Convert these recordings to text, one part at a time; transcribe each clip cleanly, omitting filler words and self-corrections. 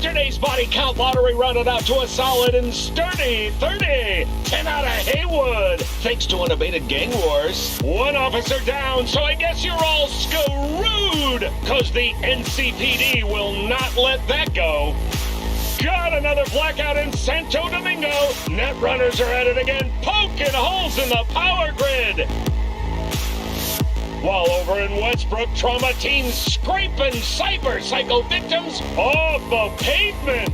Yesterday's body count lottery rounded out to a solid and sturdy 30. 10 out of Haywood, thanks to unabated gang wars. One officer down, so I guess you're all screwed, cause the NCPD will not let that go. Got another blackout in Santo Domingo. Net runners are at it again, poking holes in the power grid. While over in Westbrook, trauma teens scraping cyber victims off the pavement.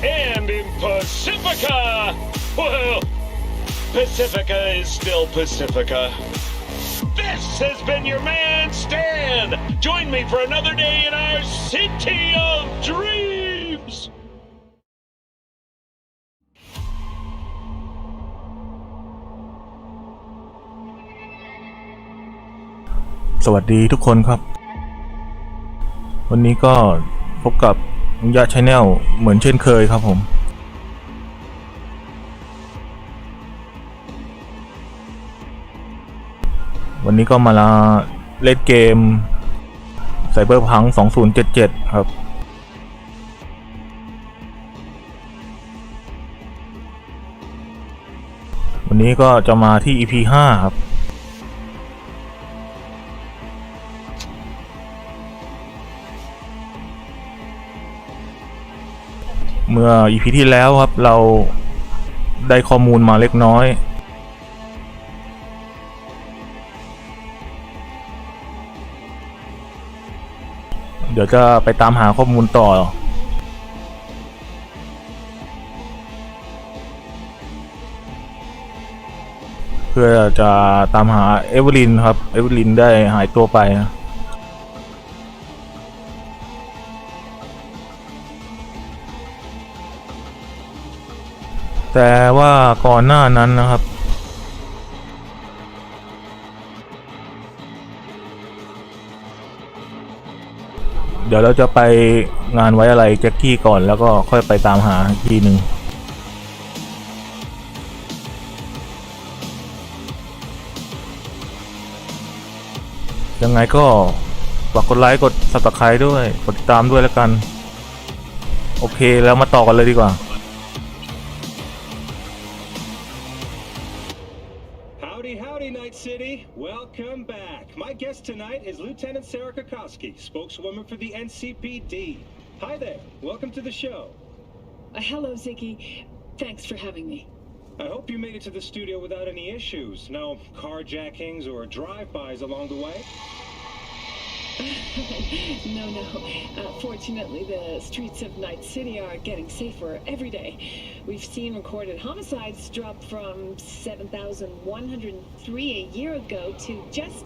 And in Pacifica, well, Pacifica is still Pacifica. This has been your man, Stan. Join me for another day in our city of dreams. สวัสดีทุกคนครับวันนี้ก็พบกับมิยะChanNelเหมือนเช่นเคยครับผมวันนี้ก็มาเล่นเกม Cyberpunk 2077ครับวันนี้ก็จะมาที่ EP5 ครับเมื่อ EP ที่แล้วครับเราได้ข้อมูลมาเล็กน้อยเดี๋ยวจะไปตามหาข้อมูลต่อเพื่อจะตามหาเอเวอรินครับเอเวอรินได้หายตัวไปแต่ว่าก่อนหน้านั้นนะครับเดี๋ยวเราจะไปงานไว้อะไรแจ็คกี้ก่อนแล้วก็ค่อยไปตามหาอีกทีหนึ่งยังไงก็ฝากกดไลค์กด Subscribe ด้วยกดติดตามด้วยแล้วกันโอเคแล้วมาต่อกันเลยดีกว่าCity, welcome back. My guest tonight is Lieutenant Sarah Kokoski, spokeswoman for the NCPD. Hi there. Welcome to the show. Hello, Ziggy. Thanks for having me. I hope you made it to the studio without any issues. No carjackings or drive-bys along the way? No. Fortunately, the streets of Night City are getting safer every day. We've seen recorded homicides drop from 7,103 a year ago to just...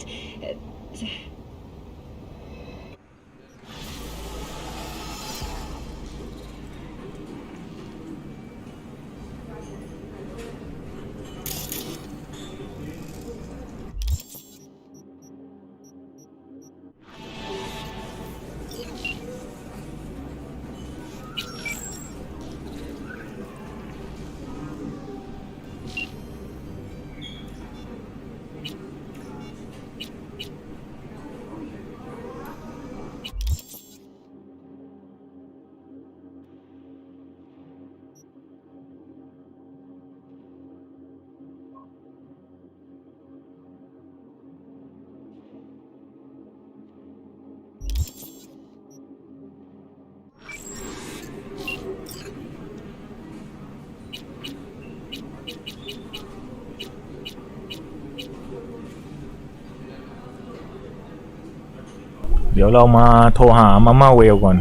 เดี๋ยวเรามาโทรหามาม่าเวลก่อน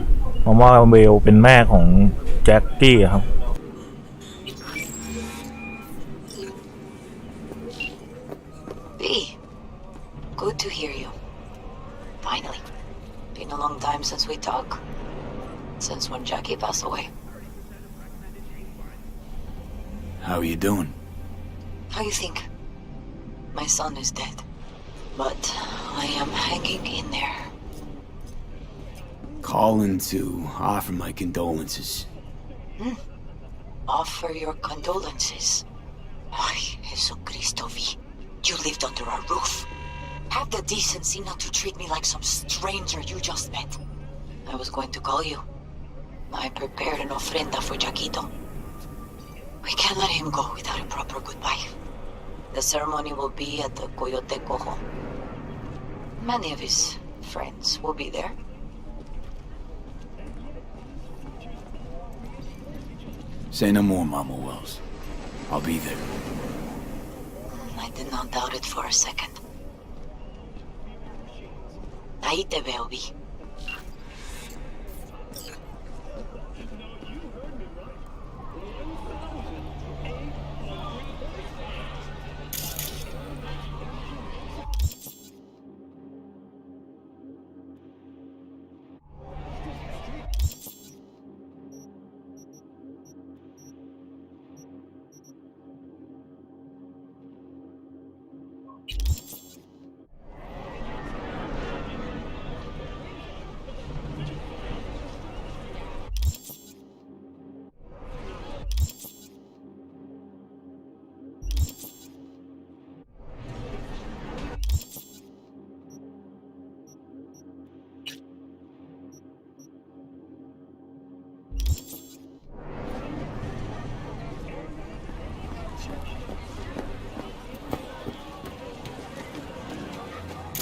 มาม่าเวลเป็นแม่ของแจ็คกี้ครับ B, good to hear you. Finally. Been a long time since we talked. Since when Jackie passed away. How are you doing? How you think? My son is dead. But I am hanging in there. Calling to offer my condolences. Offer your condolences. Ay, Jesucristo V. You lived under our roof. Have the decency not to treat me like some stranger you just met. I was going to call you. I prepared an ofrenda for Jaquito. We can't let him go without a proper goodbye. The ceremony will be at the Coyote Cojo. Many of his friends will be there. Say no more, Mama Wells. I'll be there. I did not doubt it for a second. Ahí te veo, Vi.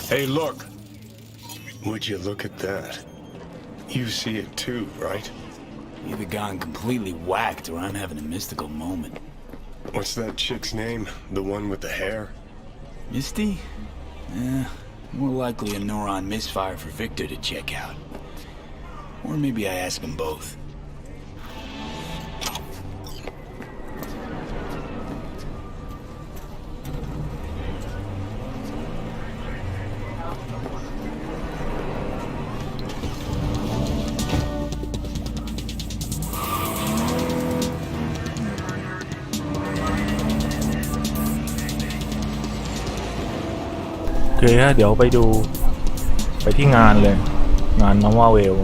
Hey, look. Would you look at that? You see it too, right? Either gone completely whacked or I'm having a mystical moment. What's that chick's name? The one with the hair? Misty? More likely a neuron misfire for Victor to check out. Or maybe I ask them both.โอเคฮะเดี๋ยวไปดูไปที่งานเลยงานน้องว่าเวล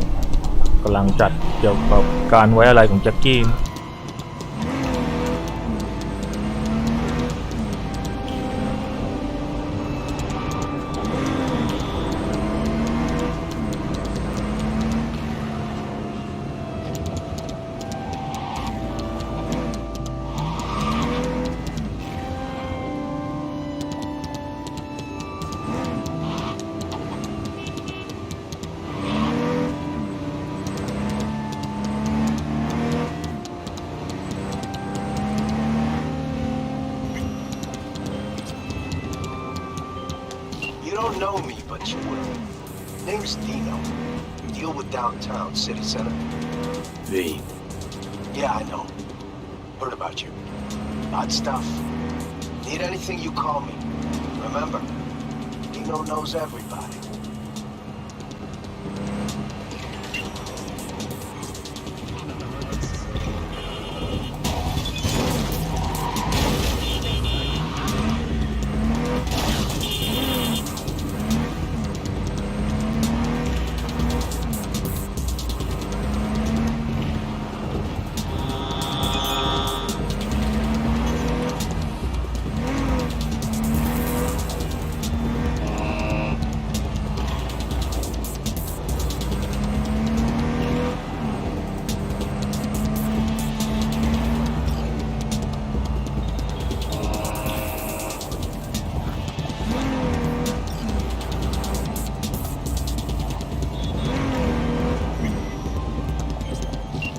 กำลังจัดเกี่ยวกับการไว้อะไรของแจ็คกี้ You don't know me, but you will. Name's Dino. Deal with downtown, city center. V. Yeah, I know. Heard about you. Odd stuff. Need anything, you call me. Remember, Dino knows everybody.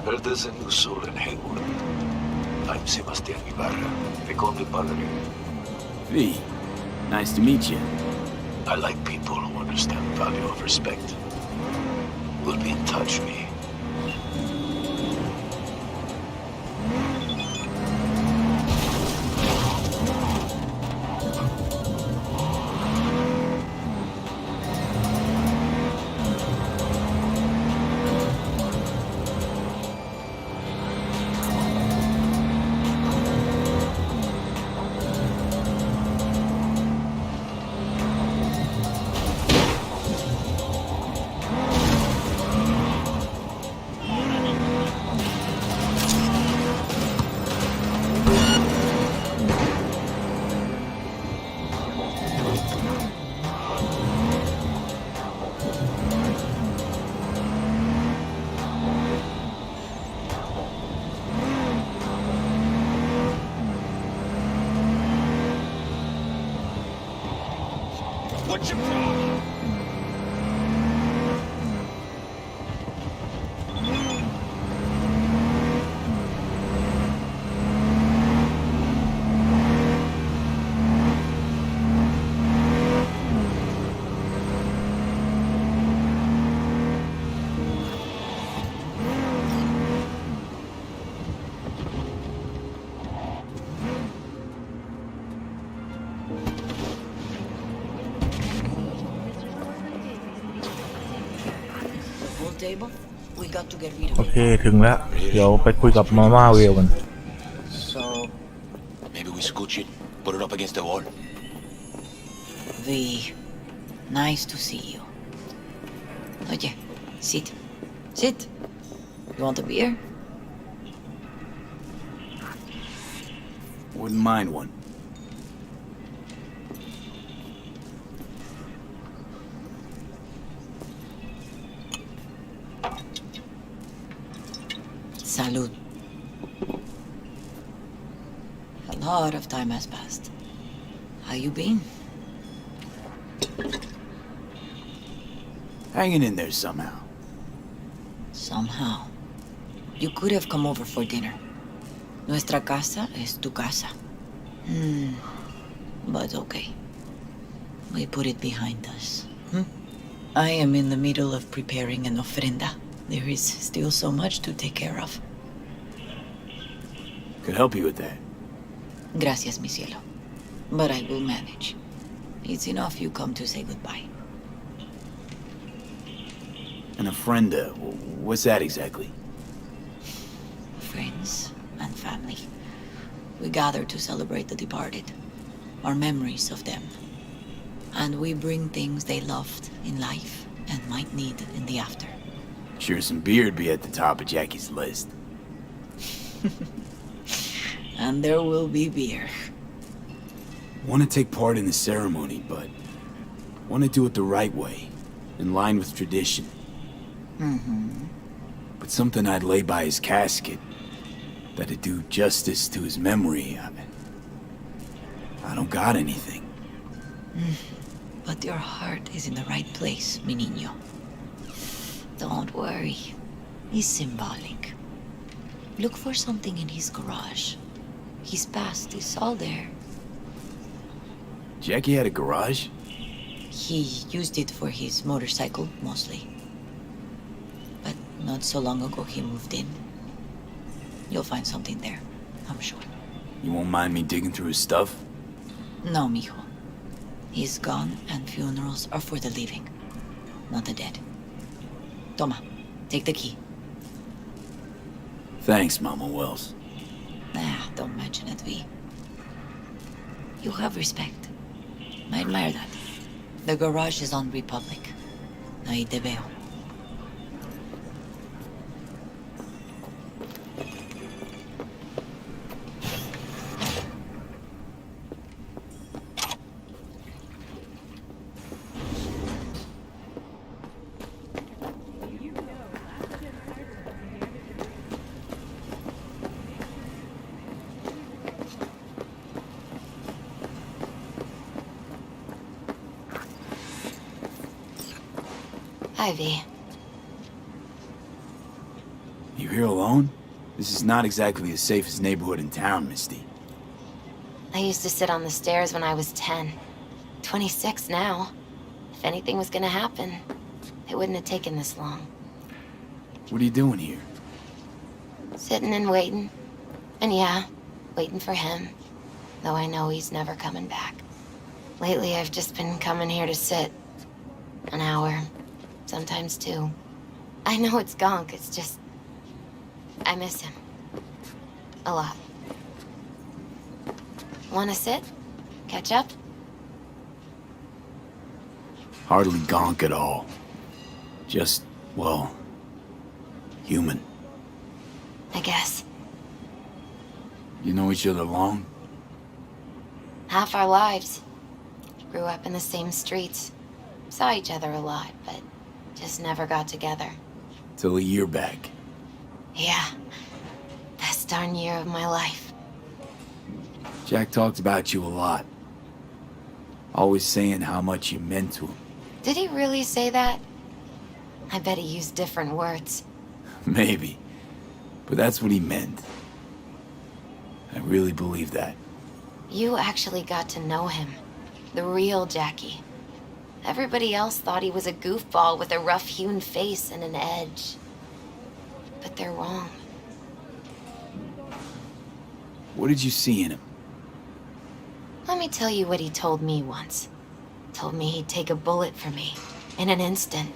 Heard there's a new soul in Haywood. I'm Sebastian Ibarra. They call me Padre. V. Nice to meet you. I like people who understand the value of respect. We'll be in touch, V. What's your problem? โอเคถึงแล้วเดี๋ยวไปคุยกับมาม่าเวลกัน So maybe we scooch it, put it up against the wall. V, nice to see you. Oye, sit. Sit. You want a beer? Wouldn't mind one. Salud. A lot of time has passed. How you been? Hanging in there somehow. Somehow. You could have come over for dinner. Nuestra casa es tu casa. But okay. We put it behind us. I am in the middle of preparing an ofrenda. There is still so much to take care of. Could help you with that. Gracias, mi cielo. But I will manage. It's enough you come to say goodbye. An ofrenda, what's that exactly? Friends and family. We gather to celebrate the departed, our memories of them. And we bring things they loved in life and might need in the after. Sure some beer'd be at the top of Jackie's list. And there will be beer. Want to take part in the ceremony, but want to do it the right way, in line with tradition. But something I'd lay by his casket that'd do justice to his memory. I don't got anything. But your heart is in the right place, mi niño. Don't worry. It's symbolic. Look for something in his garage. His past is all there. Jackie had a garage? He used it for his motorcycle, mostly. But not so long ago he moved in. You'll find something there, I'm sure. You won't mind me digging through his stuff? No, mijo. He's gone and funerals are for the living, not the dead. Toma, take the key. Thanks, Mama Wells. Don't mention it, V. You have respect. I admire that. The garage is on Republic. Ahí te veo. Ivy. You here alone? This is not exactly the safest neighborhood in town, Misty. I used to sit on the stairs when I was 10. 26 now. If anything was gonna happen, it wouldn't have taken this long. What are you doing here? Sitting and waiting. And yeah, waiting for him. Though I know he's never coming back. Lately, I've just been coming here to sit. An hour. Sometimes two. I know it's gunk, it's just... I miss him. A lot. Wanna sit? Catch up? Hardly gonk at all. Just, well, human. I guess. You know each other long? Half our lives. Grew up in the same streets. Saw each other a lot, but just never got together. Till a year back. Yeah. Best darn year of my life. Jack talked about you a lot. always saying how much you meant to him. Did he really say that? I bet he used different words. Maybe. But that's what he meant. I really believe that. You actually got to know him. The real Jackie. Everybody else thought he was a goofball with a rough-hewn face and an edge. But they're wrong. What did you see in him? Let me tell you what he told me once. Told me he'd take a bullet for me, in an instant,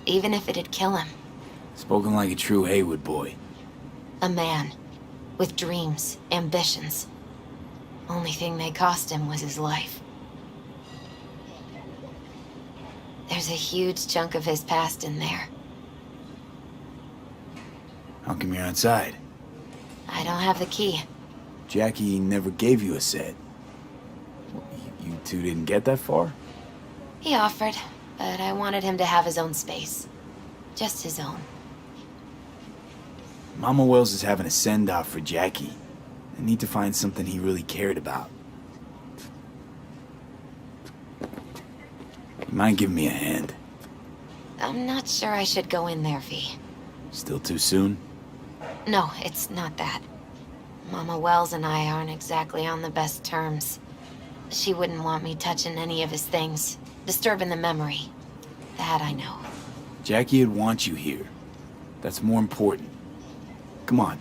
even if it'd kill him. Spoken like a true Haywood boy. A man, with dreams, ambitions. Only thing they cost him was his life. There's a huge chunk of his past in there. How come you're outside? I don't have the key. Jackie never gave you a set. You two didn't get that far? He offered, but I wanted him to have his own space. Just his own. Mama Wells is having a send-off for Jackie. I need to find something he really cared about. You mind giving me a hand? I'm not sure I should go in there, V. Still too soon? No, it's not that. Mama Wells and I aren't exactly on the best terms. She wouldn't want me touching any of his things, disturbing the memory. That I know. Jackie would want you here. That's more important. Come on.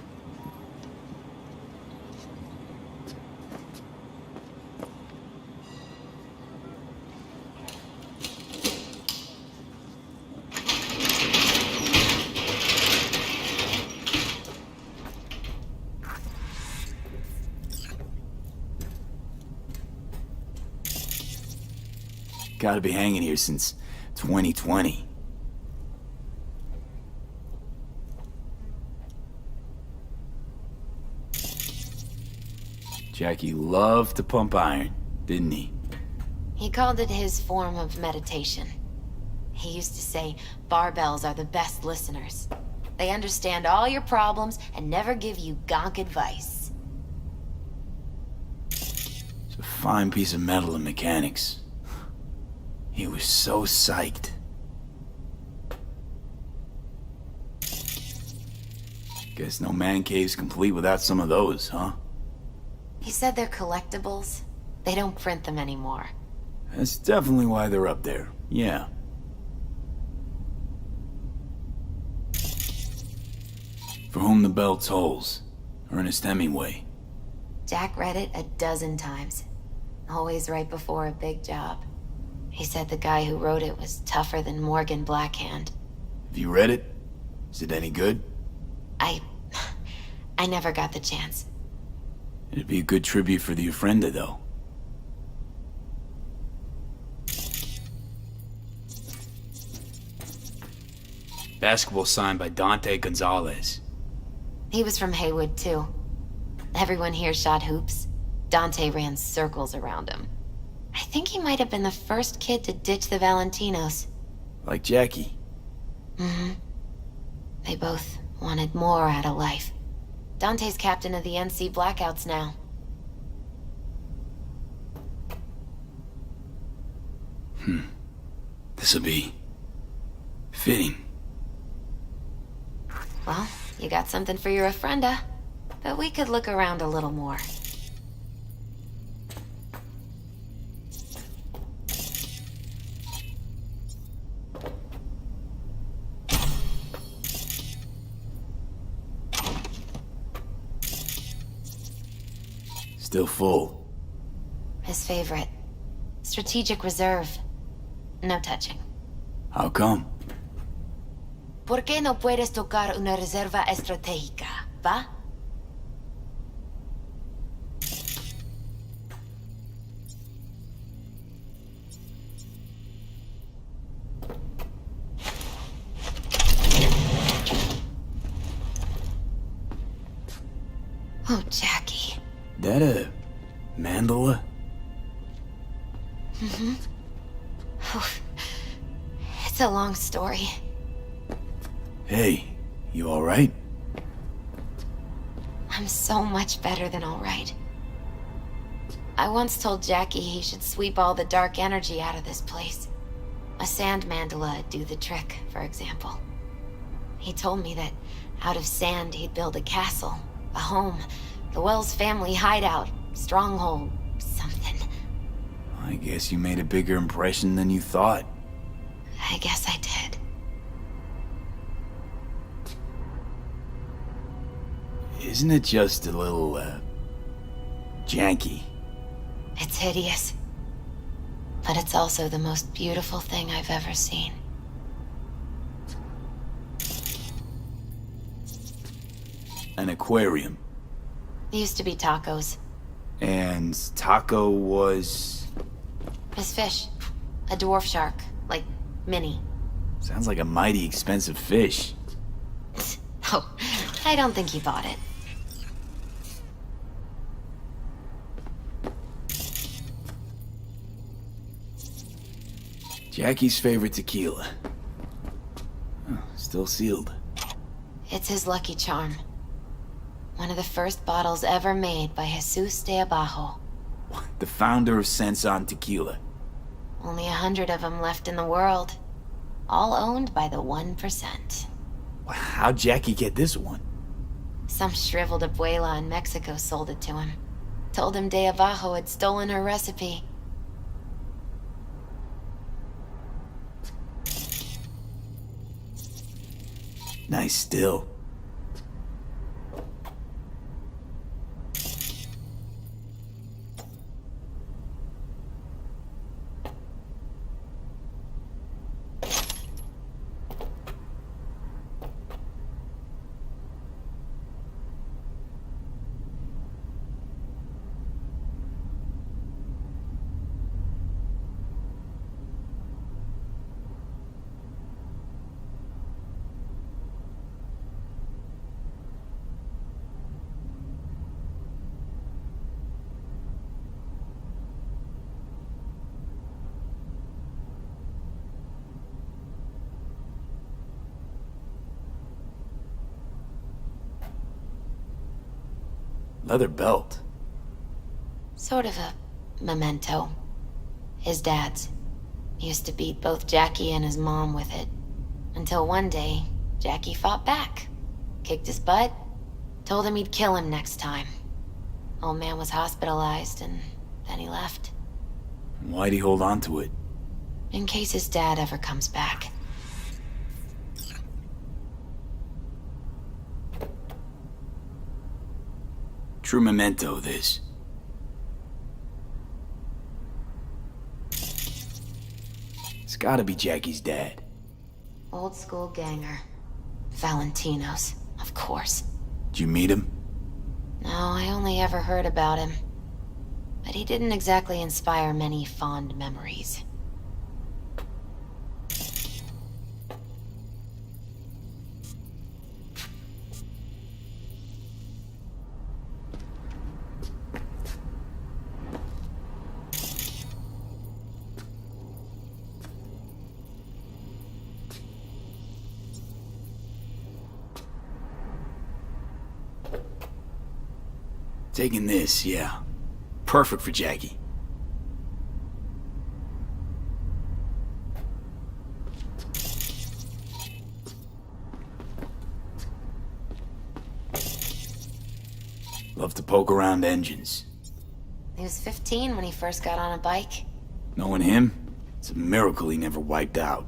Gotta be hanging here since 2020. Jackie loved to pump iron, didn't he? He called it his form of meditation. He used to say barbells are the best listeners. They understand all your problems and never give you gonk advice. It's a fine piece of metal in mechanics. He was so psyched. Guess no man cave's complete without some of those, huh? He said they're collectibles. They don't print them anymore. That's definitely why they're up there, yeah. For Whom the Bell Tolls, Ernest Hemingway. Jack read it a dozen times. Always right before a big job. He said the guy who wrote it was tougher than Morgan Blackhand. Have you read it? Is it any good? I never got the chance. It'd be a good tribute for the Ofrenda, though. Basketball signed by Dante Gonzalez. He was from Haywood, too. Everyone here shot hoops. Dante ran circles around him. I think he might have been the first kid to ditch the Valentinos. Like Jackie. Mm-hmm. They both wanted more out of life. Dante's captain of the NC Blackouts now. This'll be... fitting. Well, you got something for your Ofrenda. But we could look around a little more. Still full. His favorite. Strategic reserve. No touching. How come? ¿Por qué no puedes tocar una reserva estratégica, va? Oh, Jackie. That a mandala? Mm-hmm. Oh, it's a long story. Hey, you alright? I'm so much better than alright. I once told Jackie he should sweep all the dark energy out of this place. A sand mandala'd do the trick, for example. He told me that out of sand he'd build a castle, a home, the Wells family hideout, stronghold, something. I guess you made a bigger impression than you thought. I guess I did. Isn't it just a little, janky? It's hideous. But it's also the most beautiful thing I've ever seen. An aquarium. Used to be tacos. And taco was... His fish. A dwarf shark. Like, mini. Sounds like a mighty expensive fish. Oh, I don't think he bought it. Jackie's favorite tequila. Oh, still sealed. It's his lucky charm. One of the first bottles ever made by Jesus de Abajo. The founder of Senson Tequila. Only 100 of them left in the world. All owned by the 1%. How'd Jackie get this one? Some shriveled abuela in Mexico sold it to him. Told him de Abajo had stolen her recipe. Nice still. Leather belt. Sort of a memento. His dad's. Used to beat both Jackie and his mom with it. Until one day, Jackie fought back. Kicked his butt. Told him he'd kill him next time. Old man was hospitalized and then he left. Why'd he hold on to it? In case his dad ever comes back. True memento, this. It's gotta be Jackie's dad. Old school ganger. Valentino's, of course. Did you meet him? No, I only ever heard about him. But he didn't exactly inspire many fond memories. Taking this, yeah. Perfect for Jackie. Love to poke around engines. He was 15 when he first got on a bike. Knowing him, it's a miracle he never wiped out.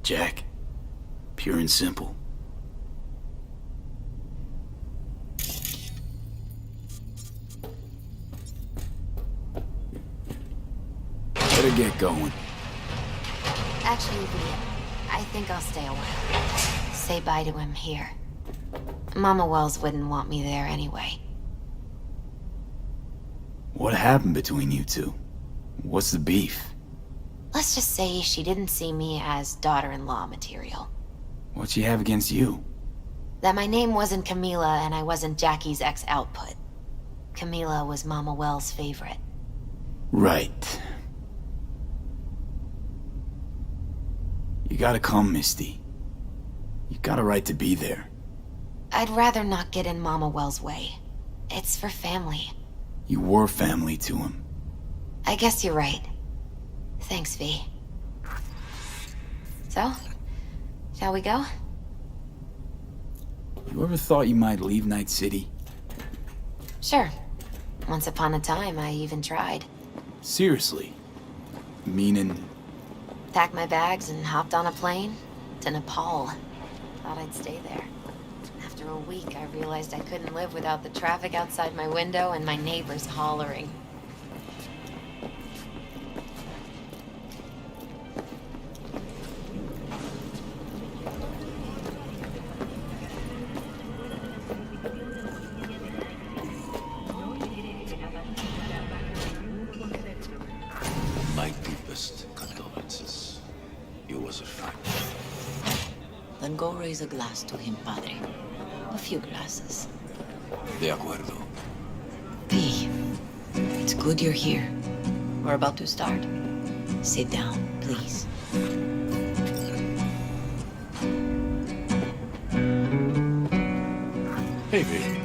Jack. Pure and simple. Better get going. Actually, I think I'll stay a while. Say bye to him here. Mama Wells wouldn't want me there anyway. What happened between you two? What's the beef? Let's just say she didn't see me as daughter-in-law material. What'd she have against you? That my name wasn't Camila and I wasn't Jackie's ex-output. Camila was Mama Wells' favorite. Right. You gotta come, Misty. You got a right to be there. I'd rather not get in Mama Well's way. It's for family. You were family to him. I guess you're right. Thanks, V. So, shall we go? You ever thought you might leave Night City? Sure. Once upon a time, I even tried. Seriously? Meaning... Packed my bags and hopped on a plane to Nepal. Thought I'd stay there. After a week, I realized I couldn't live without the traffic outside my window and my neighbors hollering. My deepest condolences. He was a friend. Then go raise a glass to him, Padre. A few glasses. De acuerdo. V, it's good you're here. We're about to start. Sit down, please. Hey, V.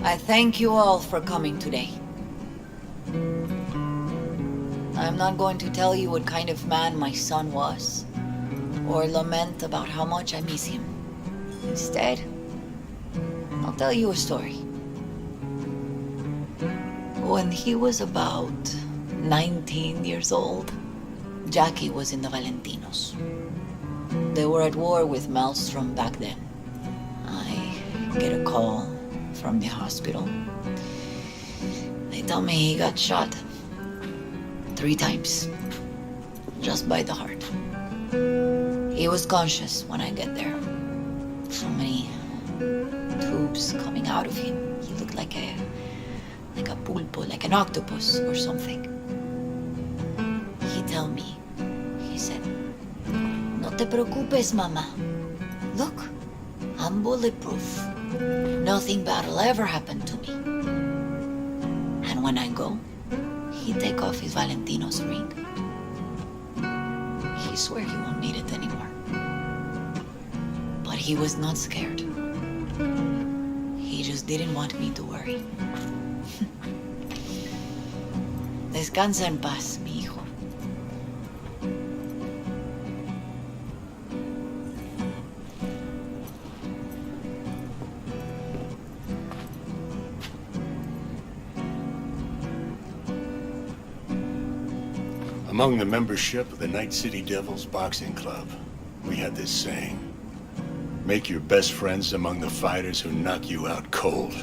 I thank you all for coming today. I'm not going to tell you what kind of man my son was, or lament about how much I miss him. Instead, I'll tell you a story. When he was about 19 years old, Jackie was in the Valentinos. They were at war with Maelstrom back then. I get a call from the hospital. They tell me he got shot 3 times, just by the heart. He was conscious when I get there. So many tubes coming out of him. He looked like a pulpo, like an octopus or something. He tell me, he said, "No te preocupes, mama. Look, I'm bulletproof. Nothing bad will ever happen to me." And when I go, he take off his Valentino's ring. He swear he won't need it anymore. But he was not scared. He just didn't want me to worry. Descansa en paz, mi hijo. Among the membership of the Night City Devils Boxing Club, we had this saying: make your best friends among the fighters who knock you out cold.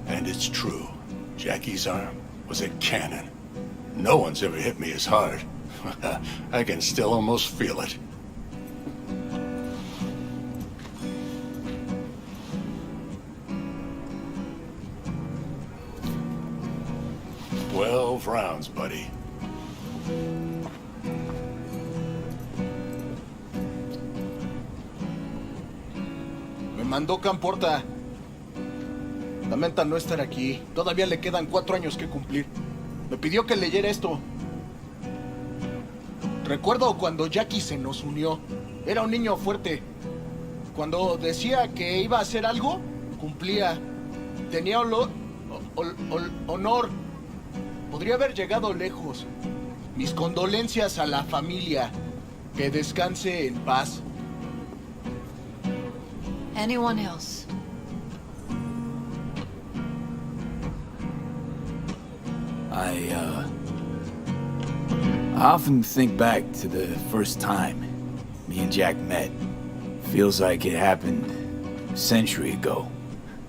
And it's true. Jackie's arm was a cannon. No one's ever hit me as hard. I can still almost feel it. "12 rounds, buddy." Me mandó Camporta. Lamenta no estar aquí. Todavía le quedan 4 años que cumplir. Me pidió que leyera esto. Recuerdo cuando Jackie se nos unió. Era un niño fuerte. Cuando decía que iba a hacer algo, cumplía. Tenía honor. Podría haber llegado lejos. Mis condolencias a la familia. Que descanse en paz. Anyone else? I often think back to the first time me and Jack met. Feels like it happened a century ago.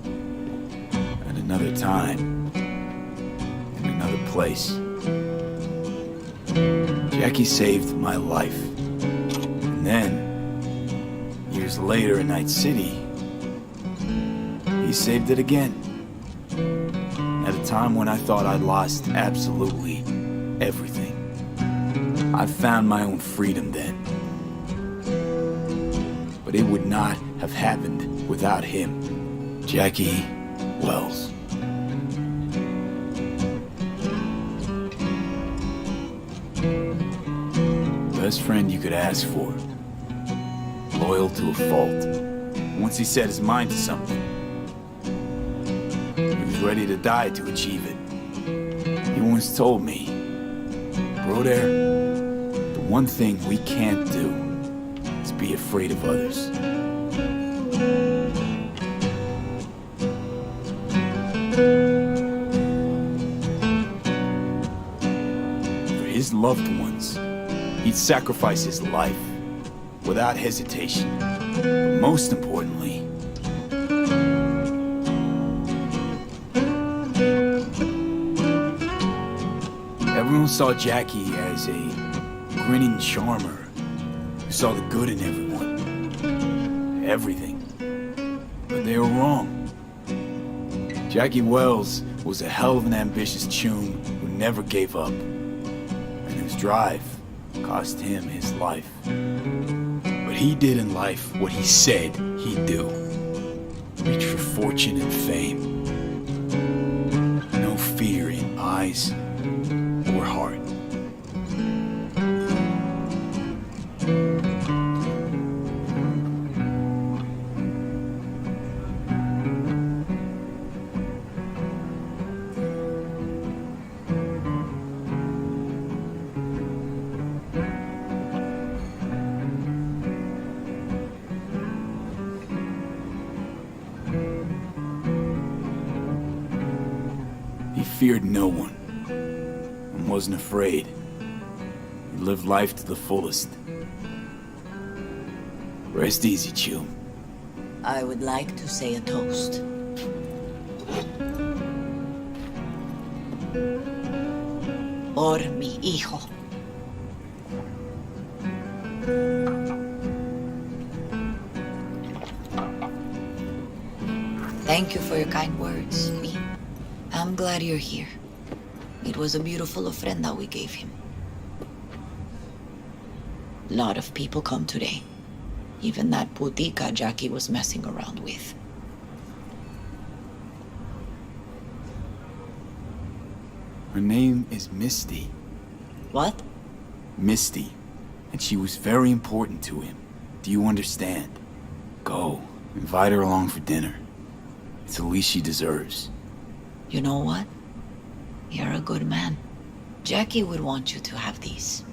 At another time, in another place. Jackie saved my life. And then, years later in Night City, he saved it again. At a time when I thought I'd lost absolutely everything. I found my own freedom then. But it would not have happened without him. Jackie Wells. Best friend you could ask for. Loyal to a fault. Once he set his mind to something, he was ready to die to achieve it. He once told me, "Brother, the one thing we can't do is be afraid of others." For his loved ones, he'd sacrifice his life without hesitation. But most importantly, everyone saw Jackie as a grinning charmer who saw the good in everyone. Everything. But they were wrong. Jackie Wells was a hell of an ambitious chum who never gave up, and whose drive cost him his life. But he did in life what he said he'd do. Reach for fortune and fame. No fear in eyes or heart. He feared no one and wasn't afraid. He lived life to the fullest. Rest easy, chum. I would like to say a toast. Por mi hijo. Thank you for your kind words, Mi. I'm glad you're here. It was a beautiful ofrenda we gave him. A lot of people come today. Even that putica Jackie was messing around with. Her name is Misty. What? Misty. And she was very important to him. Do you understand? Go. Invite her along for dinner. It's the least she deserves. You know what? You're a good man. Jackie would want you to have these.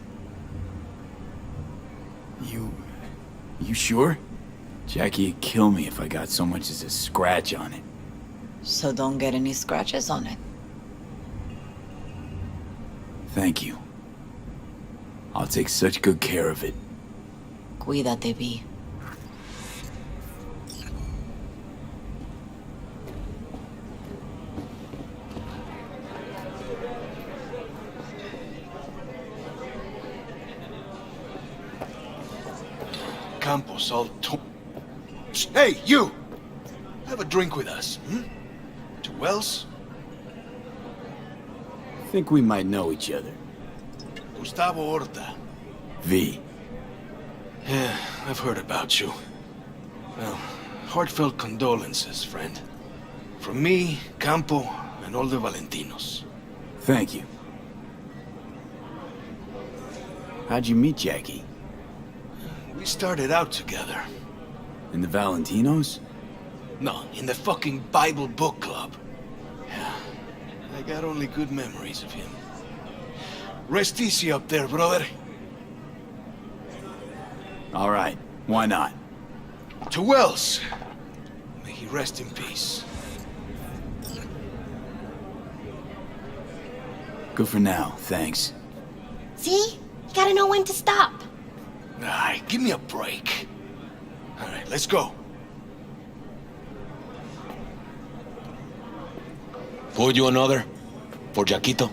You sure? Jackie'd kill me if I got so much as a scratch on it. So don't get any scratches on it. Thank you. I'll take such good care of it. Cuídate, Vi. Campos all Hey, you! Have a drink with us, hmm? To Wells? Think we might know each other. Gustavo Horta. V. Yeah, I've heard about you. Well, heartfelt condolences, friend. From me, Campo, and all the Valentinos. Thank you. How'd you meet Jackie? We started out together. In the Valentinos? No, in the fucking Bible book club. Yeah, I got only good memories of him. Rest easy up there, brother. All right, why not? To Wells. May he rest in peace. Good for now, thanks. See? You gotta know when to stop. Alright, give me a break. Alright, let's go. Pour you another? For Jaquito?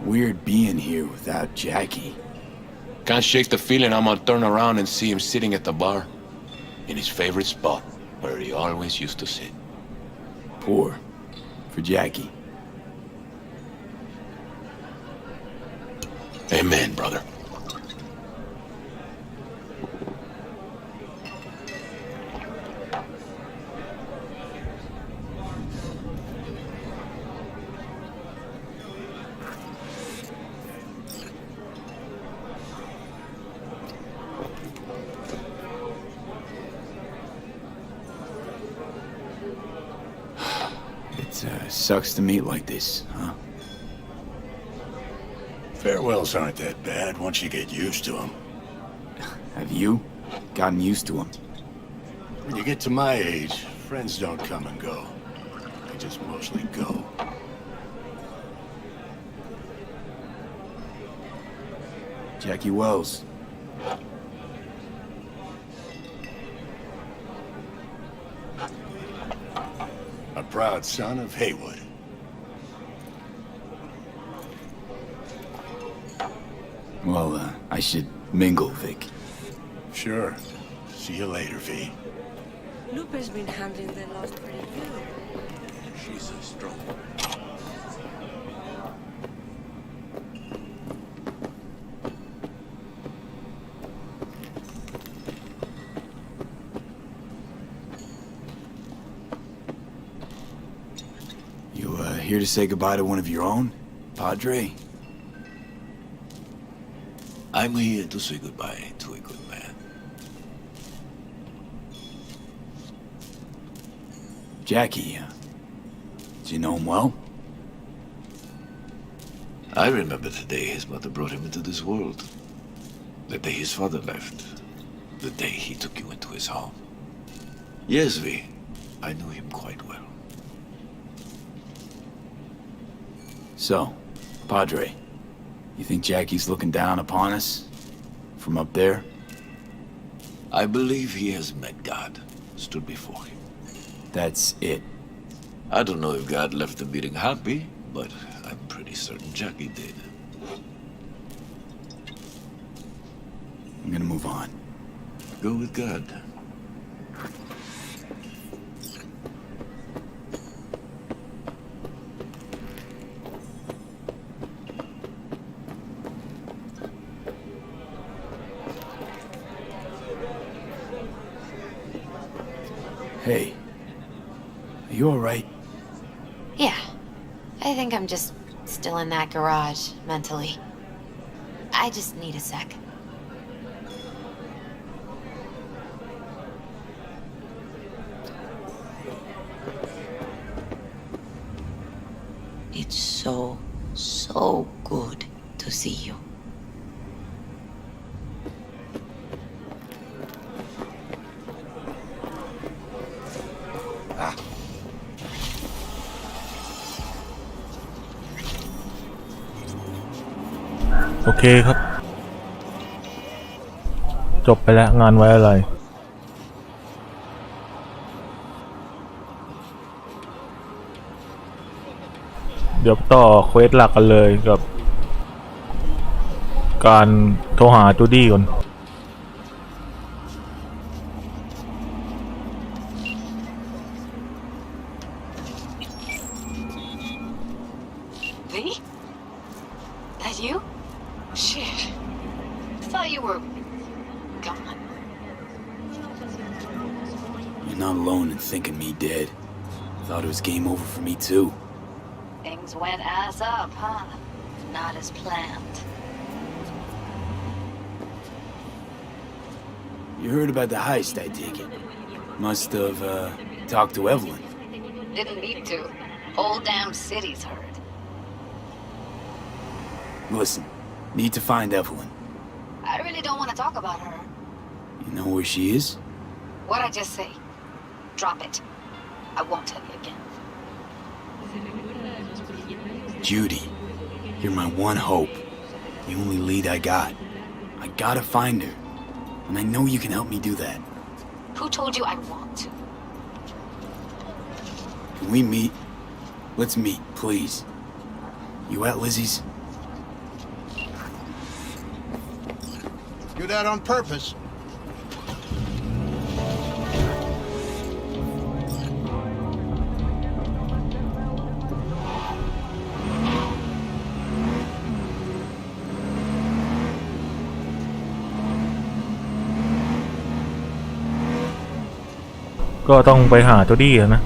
Weird being here without Jackie. Can't shake the feeling I'm gonna turn around and see him sitting at the bar. In his favorite spot, where he always used to sit. Pour. For Jackie. Amen, brother. sucks to meet like this, huh? Farewells aren't that bad once you get used to them. Have you gotten used to them? When you get to my age, friends don't come and go. They just mostly go. Jackie Wells. A proud son of Haywood. Well, I should mingle, Vic. Sure. See you later, V. Lupe's been handling the lost pretty good. She's a strong. You, here to say goodbye to one of your own? Padre? I'm here to say goodbye to a good man. Jackie, do you know him well? I remember the day his mother brought him into this world. The day his father left. The day he took you into his home. Yes, V. I knew him quite well. So, Padre, you think Jackie's looking down upon us? From up there? I believe he has met God, stood before him. That's it. I don't know if God left the meeting happy, but I'm pretty certain Jackie did. I'm gonna move on. Go with God. Hey, are you alright? Yeah. I think I'm just still in that garage, mentally. I just need a sec. It's so good to see you. Ah. โอเคครับ จบไปแล้วงานไว้อะไร เดี๋ยวต่อเควสหลักกันเลยกับ การโทรหาจูดี้ก่อน V? That you? Shit. Thought you were gone. You're not alone in thinking me dead. Thought it was game over for me too. Things went ass up, huh? Not as planned. You heard about the heist, I take it. Must have, talked to Evelyn. Didn't need to. Whole damn city's heard. Listen, need to find Evelyn. I really don't want to talk about her. You know where she is? What'd I just say? Drop it. I won't tell you again. Judy, you're my one hope. The only lead I got. I gotta find her. And I know you can help me do that. Who told you I want to? Can we meet? Let's meet, please. You at Lizzie's? Do that on purpose. Có ต้องไปหาจูดี้นะ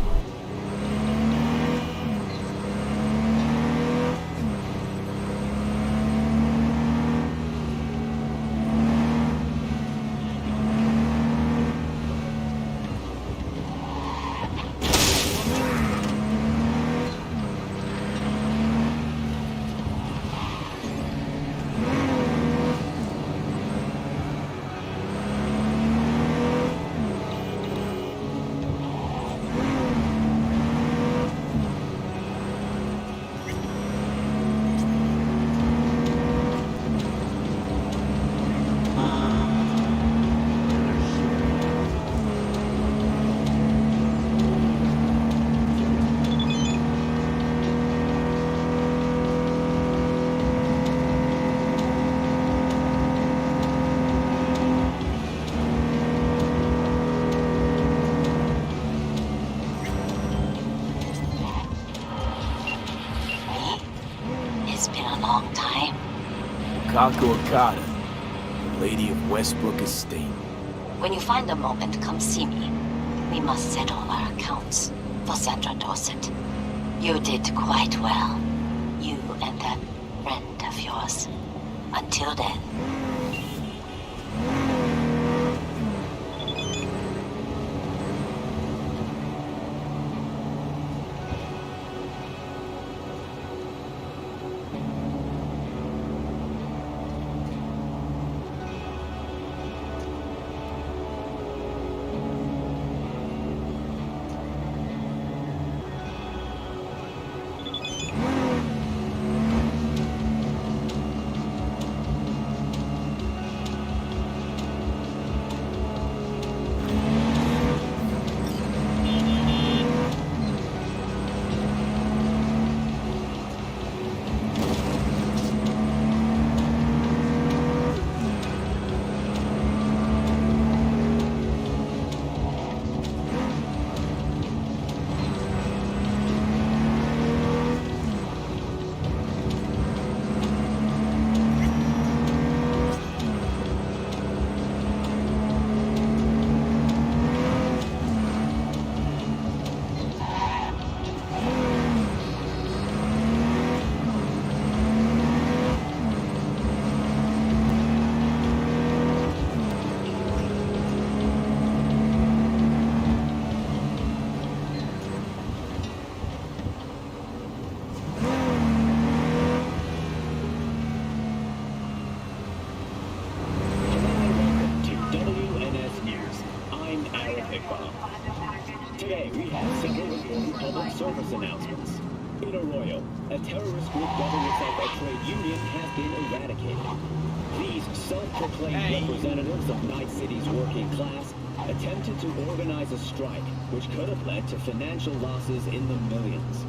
Hey, long time. Kako Okada, the Lady of Westbrook Estate. When you find a moment, come see me. We must settle our accounts for Sandra Dorset. You did quite well. You and that friend of yours. Until then. Today, we have several important public service announcements. In Arroyo, a terrorist group dubbing itself a trade union has been eradicated. These self-proclaimed representatives of Night City's working class attempted to organize a strike, which could have led to financial losses in the millions.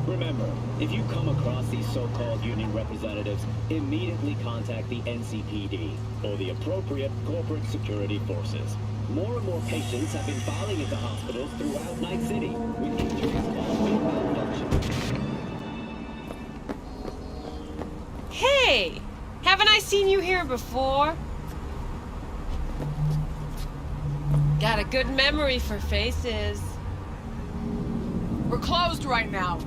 Remember, if you come across these so-called union representatives, immediately contact the NCPD or the appropriate corporate security forces. More and more patients have been filing into hospitals throughout Night City with injuries following malfunction. Hey! Haven't I seen you here before? Got a good memory for faces. We're closed right now.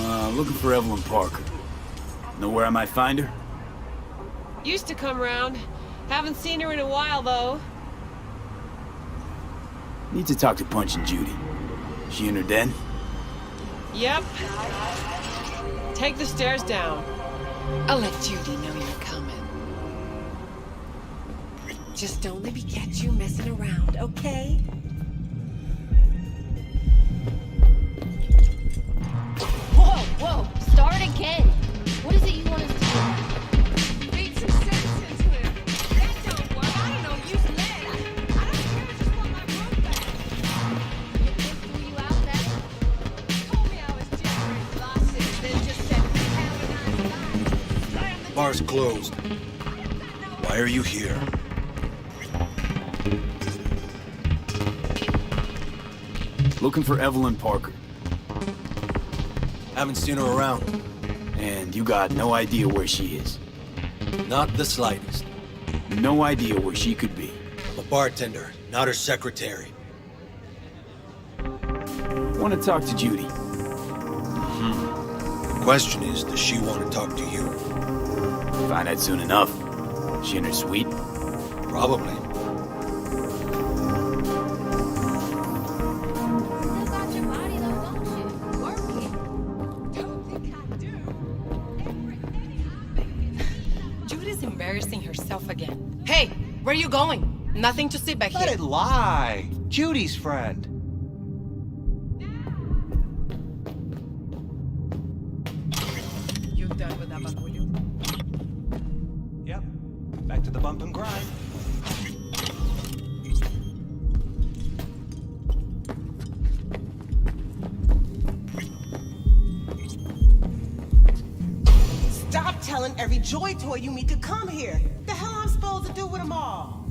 I'm looking for Evelyn Parker. Know where I might find her? Used to come round. Haven't seen her in a while, though. Need to talk to Punch and Judy. She in her den? Yep. Take the stairs down. I'll let Judy know you're coming. Just don't let me catch you messing around, okay? Whoa! Start again! What is it you want us to do? Beat some sense into him. That don't work. I ain't no use lead. I don't care. I just want my room back. It threw you out then? Told me I was generating losses, then just said, "Have a nice life." Bar's closed. Why are you here? Looking for Evelyn Parker. Haven't seen her around. And you got no idea where she is? Not the slightest. No idea where she could be? I'm a bartender, not her secretary. Want to talk to Judy. The question is, does she want to talk to you? Find out soon enough. She in her suite? Probably. Embarrassing herself again. Hey, where are you going? Nothing to see back here. Let it lie. Judy's friend. You done with that, Bakuyu? Yep. Back to the bump and grind. Stop telling every joy toy you meet to come here. The hell I'm supposed to do with them all?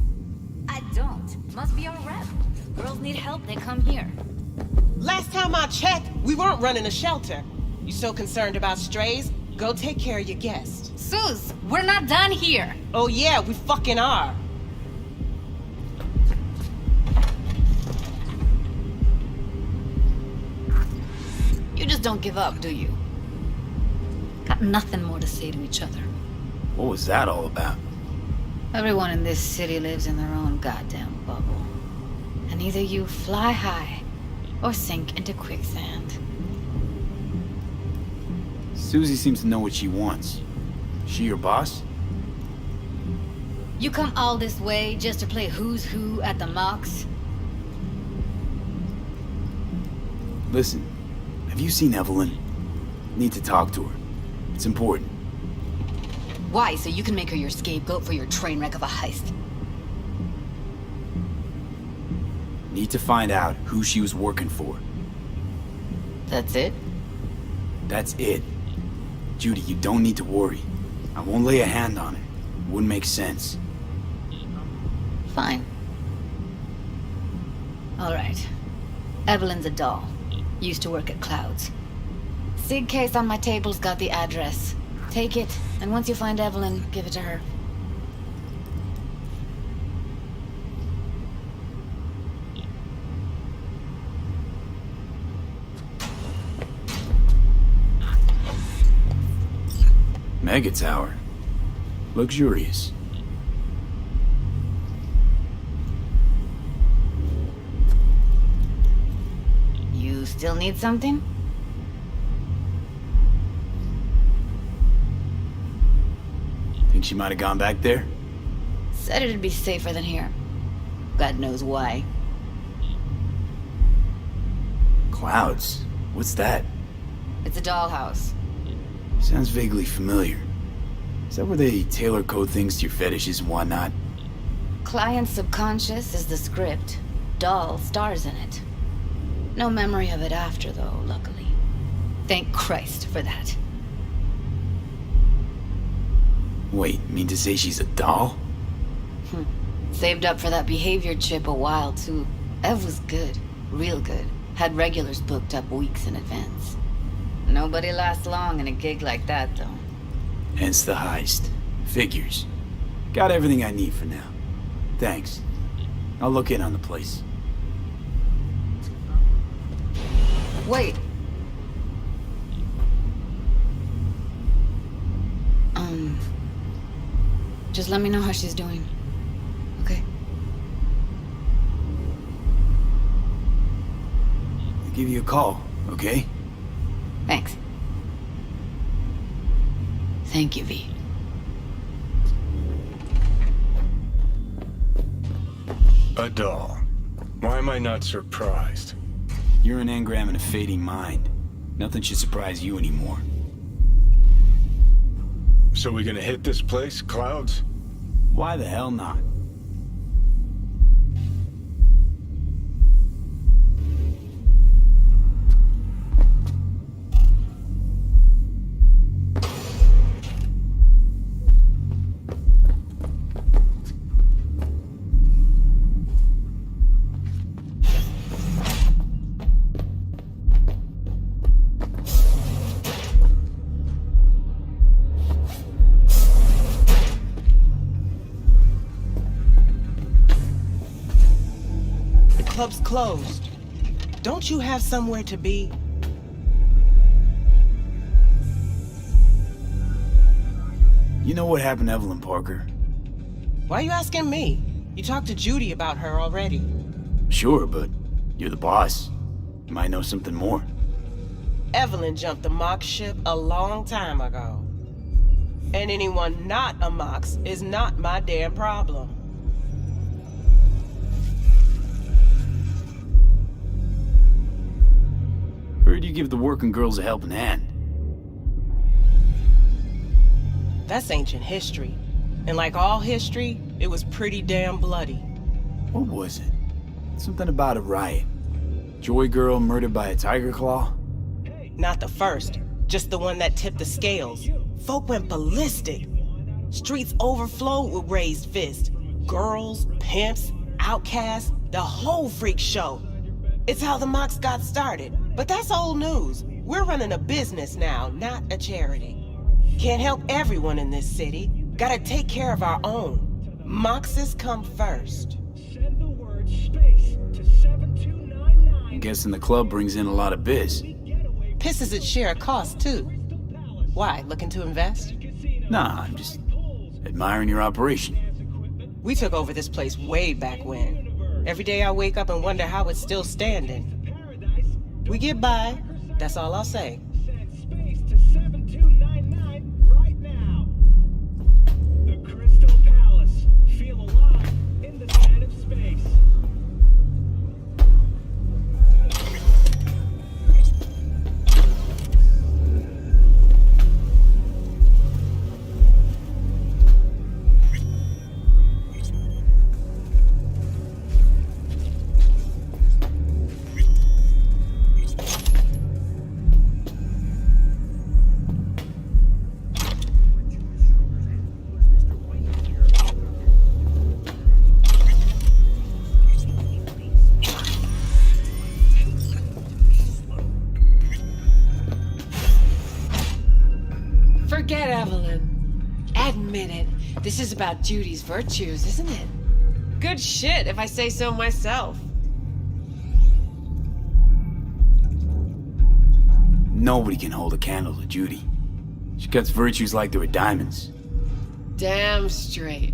I don't. Must be our rep. Girls need help, they come here. Last time I checked, we weren't running a shelter. You so concerned about strays? Go take care of your guests. Sus, we're not done here. Oh yeah, we fucking are. You just don't give up, do you? Got nothing more to say to each other. What was that all about? Everyone in this city lives in their own goddamn bubble. And either you fly high or sink into quicksand. Susie seems to know what she wants. She your boss? You come all this way just to play who's who at the mocks? Listen, have you seen Evelyn? Need to talk to her. It's important. Why? So you can make her your scapegoat for your train wreck of a heist? Need to find out who she was working for. That's it? That's it. Judy, you don't need to worry. I won't lay a hand on it. It wouldn't make sense. Fine. All right. Evelyn's a doll. Used to work at Clouds. Sig case on my table's got the address. Take it, and once you find Evelyn, give it to her. Mega tower. Luxurious. You still need something? Think she might have gone back there? Said it'd be safer than here. God knows why. Clouds. What's that? It's a dollhouse. Sounds vaguely familiar. Is that where they tailor code things to your fetishes and whatnot? Client's subconscious is the script. Doll stars in it. No memory of it after, though, luckily. Thank Christ for that. Wait, mean to say she's a doll? Saved up for that behavior chip a while, too. Ev was good. Real good. Had regulars booked up weeks in advance. Nobody lasts long in a gig like that, though. Hence the heist. Figures. Got everything I need for now. Thanks. I'll look in on the place. Wait. Just let me know how she's doing. Okay? I'll give you a call, okay? Thanks. Thank you, V. A doll. Why am I not surprised? You're an engram and a fading mind. Nothing should surprise you anymore. So we gonna hit this place, Clouds? Why the hell not? Club's closed. Don't you have somewhere to be? You know what happened to Evelyn Parker? Why are you asking me? You talked to Judy about her already. Sure, but you're the boss. You might know something more. Evelyn jumped the Mox ship a long time ago. And anyone not a Mox is not my damn problem. Heard you give the working girls a helping hand. That's ancient history. And like all history, it was pretty damn bloody. What was it? Something about a riot. Joy girl murdered by a tiger claw? Not the first, just the one that tipped the scales. Folk went ballistic. Streets overflowed with raised fists. Girls, pimps, outcasts, the whole freak show. It's how the mocks got started. But that's old news. We're running a business now, not a charity. Can't help everyone in this city. Gotta take care of our own. Moxes come first. Send the word space to 7299. I'm guessing the club brings in a lot of biz. Pisses its share of cost, too. Why, looking to invest? Nah, I'm just admiring your operation. We took over this place way back when. Every day I wake up and wonder how it's still standing. We get by, that's all I'll say. Send space to 7299 right now. The Crystal Palace. Feel alive in the night of space. Forget Evelyn. Admit it. This is about Judy's virtues, isn't it? Good shit, if I say so myself. Nobody can hold a candle to Judy. She cuts virtues like they were diamonds. Damn straight.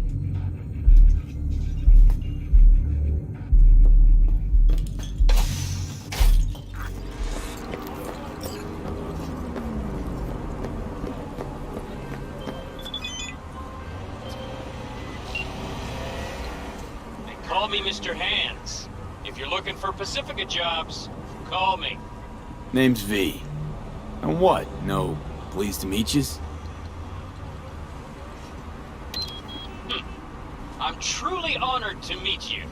Call me Mr. Hands. If you're looking for Pacifica jobs, call me. Name's V. And what? No, pleased to meet yous? I'm truly honored to meet you.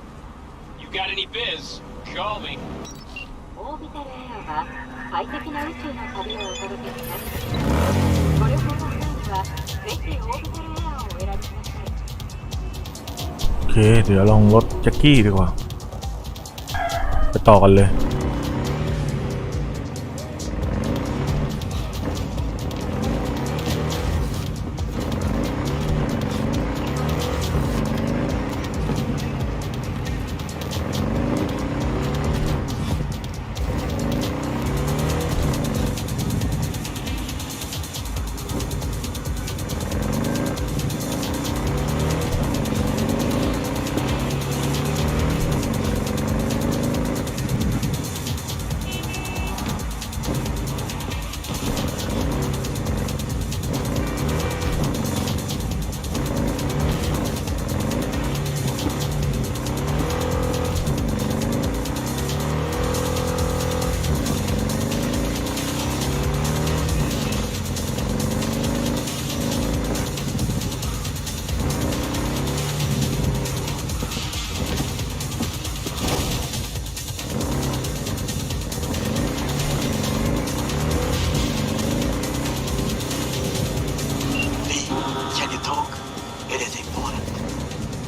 You got any biz, call me. オービタルエアは快適な宇宙の旅をお届けします。ご旅行の際にはぜひオービタルエアをお選びください。โอเคเดี๋ยวลองรถแจ็คกี้ดีกว่าไปต่อกันเลย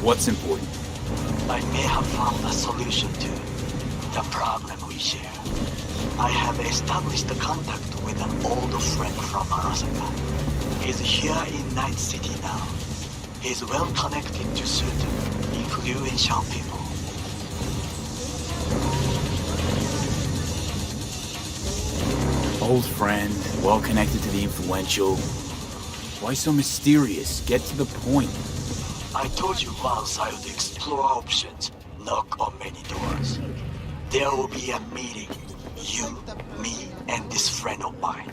What's important? I may have found a solution to the problem we share. I have established a contact with an old friend from Arasaka. He's here in Night City now. He's well connected to certain influential people. Old friend, well connected to the influential. Why so mysterious? Get to the point. I told you once I would explore options, knock on many doors. There will be a meeting. You, me, and this friend of mine.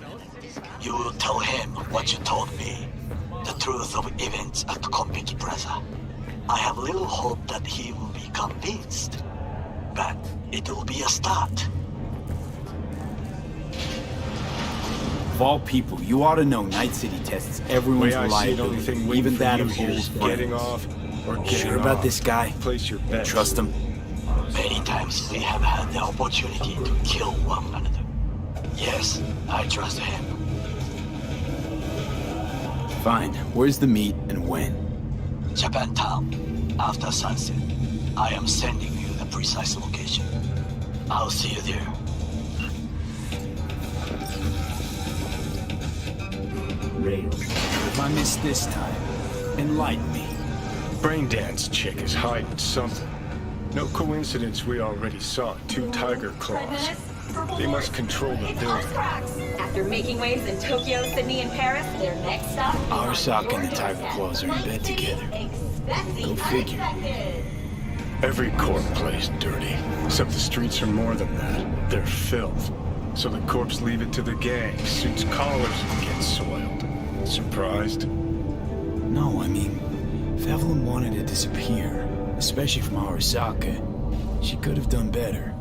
You will tell him what you told me. The truth of events at Compiki Plaza. I have little hope that he will be convinced. But it will be a start. Of all people, you ought to know Night City tests everyone's reliability, even that of old getting friends. off or getting Sure about off. this guy? Place your bet. Trust him? Many times we have had the opportunity to kill one another. Yes, I trust him. Fine. Where's the meet and when? Japantown. After sunset. I am sending you the precise location. I'll see you there. Rail. If I miss this time, enlighten me. Braindance chick is hiding something. No coincidence we already saw 2 tiger claws. They must control the building. After making waves in Tokyo, Sydney, and Paris, their next stop is Arasaka and the tiger claws are in bed together. Go figure. Every corp plays dirty, except the streets are more than that. They're filth. So the corps leave it to the gang. Suits collars get soiled. Surprised? No, I mean, if Evelyn wanted to disappear, especially from Arasaka, she could have done better.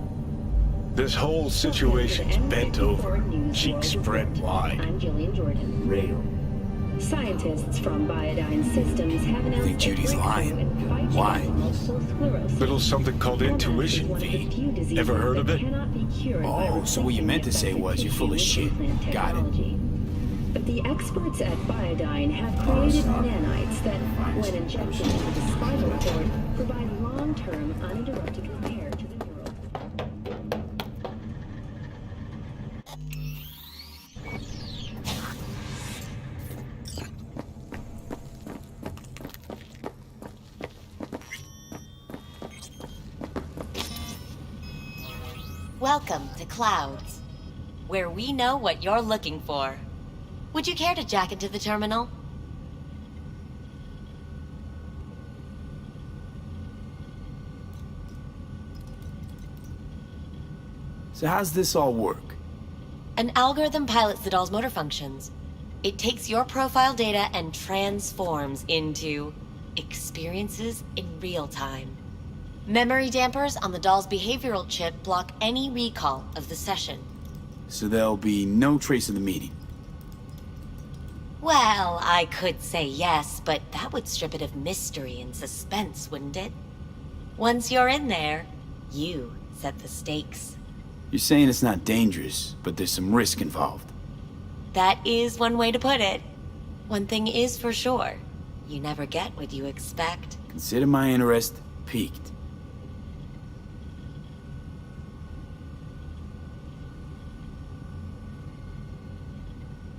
This whole situation's bent over, cheeks spread wide. I'm Jillian Jordan. Rail. Scientists from Biodyne Systems have announced I think Judy's lying. Why? Little something called intuition, V. Ever heard of it? Oh, so what you meant to say was you're full of shit. Got it. But the experts at Biodyne have created nanites that, when injected into the spinal cord, provide long-term uninterrupted repair to the neural. Welcome to Clouds, where we know what you're looking for. Would you care to jack into the terminal? So how's this all work? An algorithm pilots the doll's motor functions. It takes your profile data and transforms into experiences in real time. Memory dampers on the doll's behavioral chip block any recall of the session. So there'll be no trace of the meeting. Well, I could say yes, but that would strip it of mystery and suspense, wouldn't it? Once you're in there, you set the stakes. You're saying it's not dangerous, but there's some risk involved. That is one way to put it. One thing is for sure, you never get what you expect. Consider my interest piqued.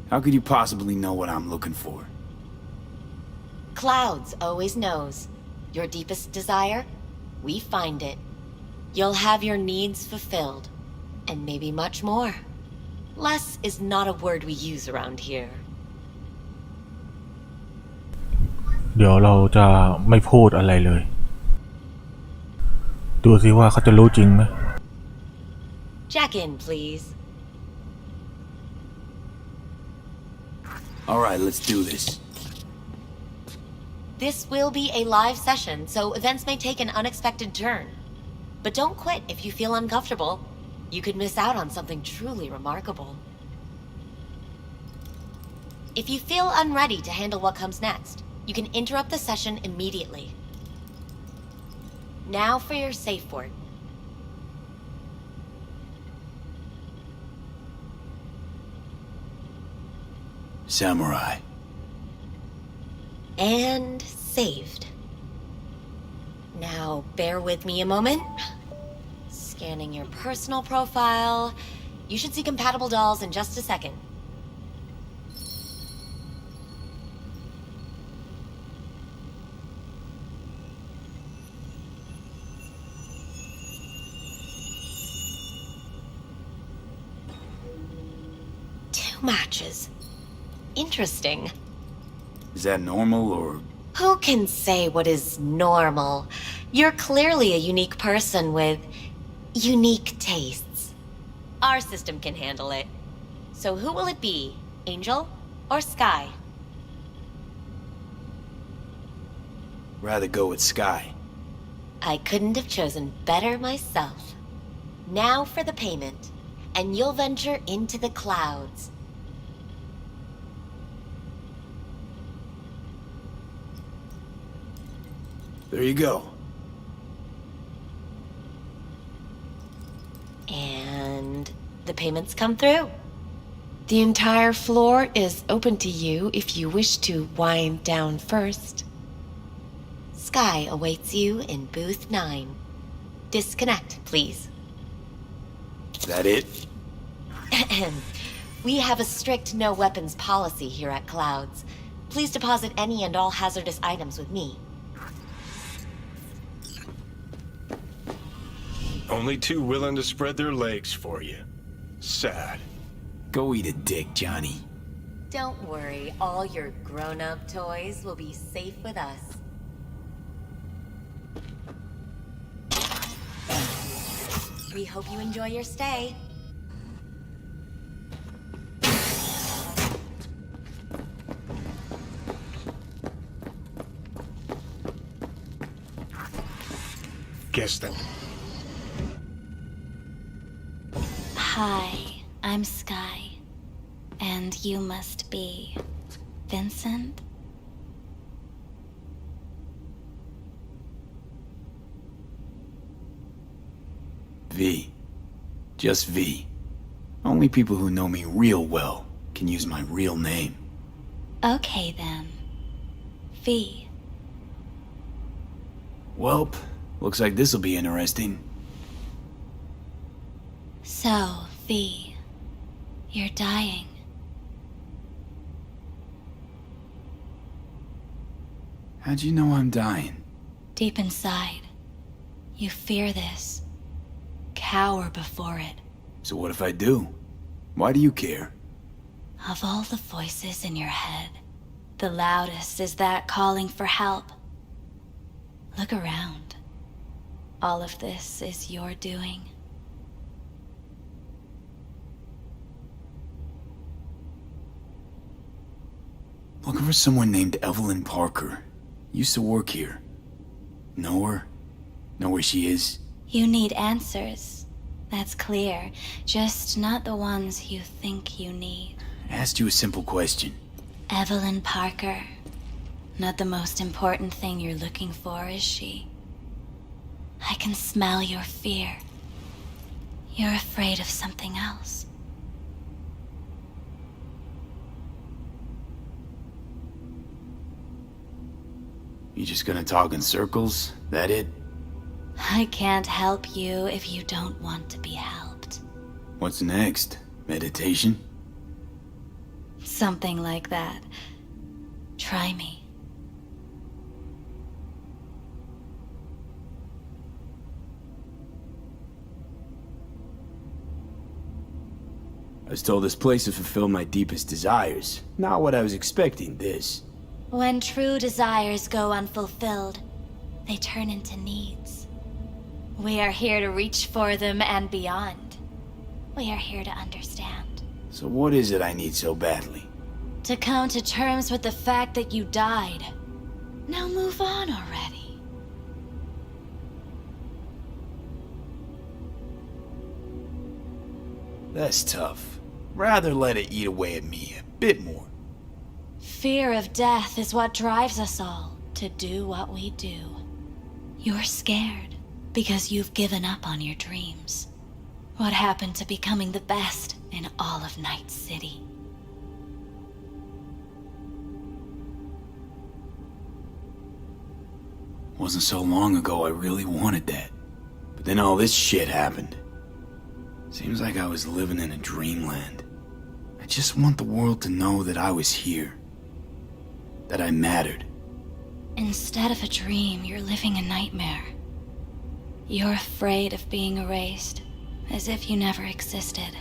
How could you possibly know what I'm looking for? Clouds always knows. Your deepest desire, we find it. You'll have your needs fulfilled, and maybe much more. Less is not a word we use around here. เดี๋ยวเราจะไม่พูดอะไรเลย ดูสิว่าเขาจะรู้จริงไหม Jack in, please. Alright, let's do this. This will be a live session, so events may take an unexpected turn. But don't quit if you feel uncomfortable. You could miss out on something truly remarkable. If you feel unready to handle what comes next, you can interrupt the session immediately. Now for your safe word. Samurai. And saved. Now, bear with me a moment. Scanning your personal profile. You should see compatible dolls in just a second. Two matches. Interesting. Is that normal or... Who can say what is normal? You're clearly a unique person with unique tastes. Our system can handle it. So who will it be? Angel or Sky? Rather go with Sky. I couldn't have chosen better myself. Now for the payment, and you'll venture into the clouds. There you go. And the payments come through. The entire floor is open to you if you wish to wind down first. Sky awaits you in booth 9. Disconnect, please. That it? We have a strict no weapons policy here at Clouds. Please deposit any and all hazardous items with me. Only too willing to spread their legs for you. Sad. Go eat a dick, Johnny. Don't worry, all your grown-up toys will be safe with us. We hope you enjoy your stay. Guess them. Hi, I'm Sky. And you must be Vincent? V. Just V. Only people who know me real well can use my real name. Okay then. V. Welp, looks like this'll be interesting. So, V, you're dying. How'd you know I'm dying? Deep inside, you fear this. Cower before it. So what if I do? Why do you care? Of all the voices in your head, the loudest is that calling for help. Look around. All of this is your doing. Looking for someone named Evelyn Parker. Used to work here. Know her? Know where she is? You need answers. That's clear. Just not the ones you think you need. I asked you a simple question. Evelyn Parker. Not the most important thing you're looking for, is she? I can smell your fear. You're afraid of something else. You just gonna talk in circles? That it? I can't help you if you don't want to be helped. What's next? Meditation? Something like that. Try me. I was told this place would fulfill my deepest desires. Not what I was expecting, this. When true desires go unfulfilled, they turn into needs. We are here to reach for them and beyond. We are here to understand. So what is it I need so badly? To come to terms with the fact that you died. Now move on already. That's tough. Rather let it eat away at me a bit more. Fear of death is what drives us all to do what we do. You're scared because you've given up on your dreams. What happened to becoming the best in all of Night City? Wasn't so long ago I really wanted that. But then all this shit happened. Seems like I was living in a dreamland. I just want the world to know that I was here. That I mattered. Instead of a dream, you're living a nightmare. You're afraid of being erased, as if you never existed.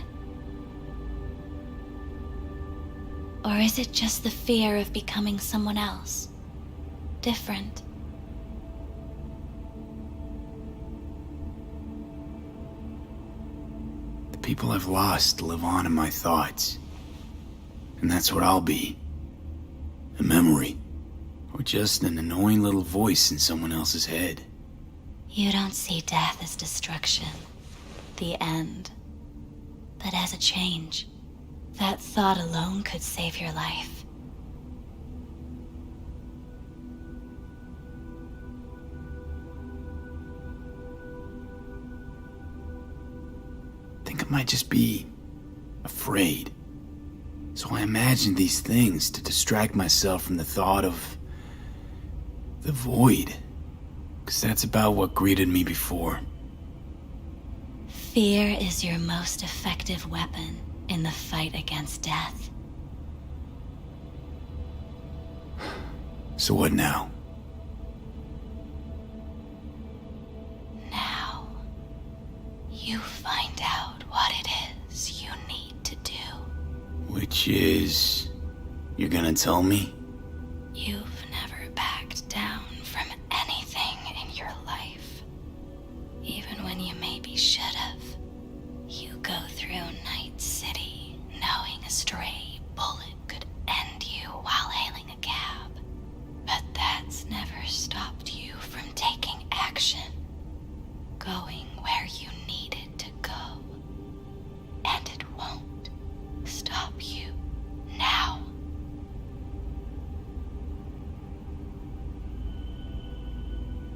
Or is it just the fear of becoming someone else? Different? The people I've lost live on in my thoughts. And that's what I'll be. A memory. Or just an annoying little voice in someone else's head. You don't see death as destruction, the end, but as a change. That thought alone could save your life. I think I might just be afraid. So I imagined these things to distract myself from the thought of the void. Because that's about what greeted me before. Fear is your most effective weapon in the fight against death. So what now? Now, you find out what it is you need to do. Which is... You're gonna tell me? You've never backed down from anything in your life. Even when you maybe should have. You go through Night City knowing a stray bullet could end you while hailing a cab. But that's never stopped you from taking action. Going where you needed to go. And it won't stop you now.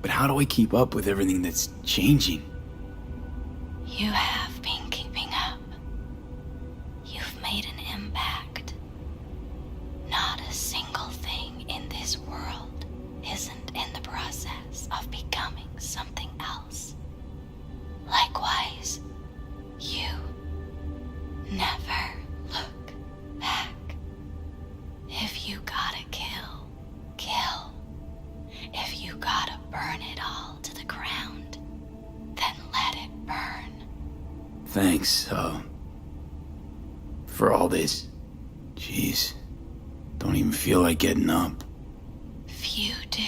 But how do I keep up with everything that's changing? You have been keeping up. You've made an impact. Not a single thing in this world isn't in the process of becoming something else. Likewise, you never look back. If you gotta kill, kill. If you gotta burn it all to the ground, then let it burn. Thanks, for all this. Jeez, don't even feel like getting up. Few do.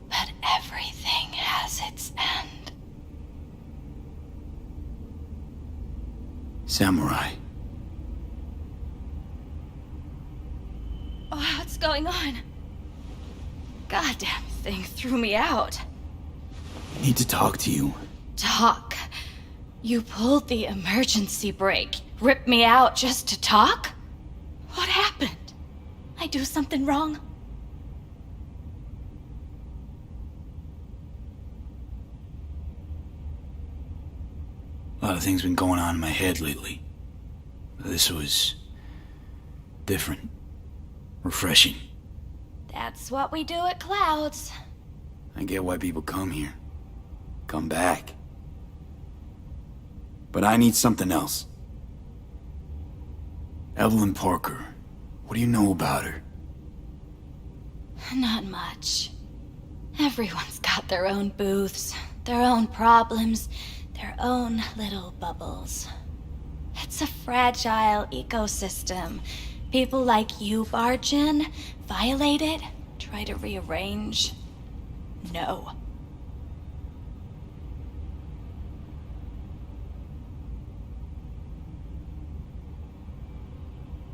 But everything has its end. Samurai. Oh, what's going on? Goddamn thing threw me out. I need to talk to you. Talk? You pulled the emergency brake, ripped me out just to talk? What happened? I do something wrong? A lot of things been going on in my head lately. This was... different. Refreshing. That's what we do at Clouds. I get why people come here. Come back. But I need something else. Evelyn Parker. What do you know about her? Not much. Everyone's got their own booths, their own problems, their own little bubbles. It's a fragile ecosystem. People like you barge in, violate it, try to rearrange. No.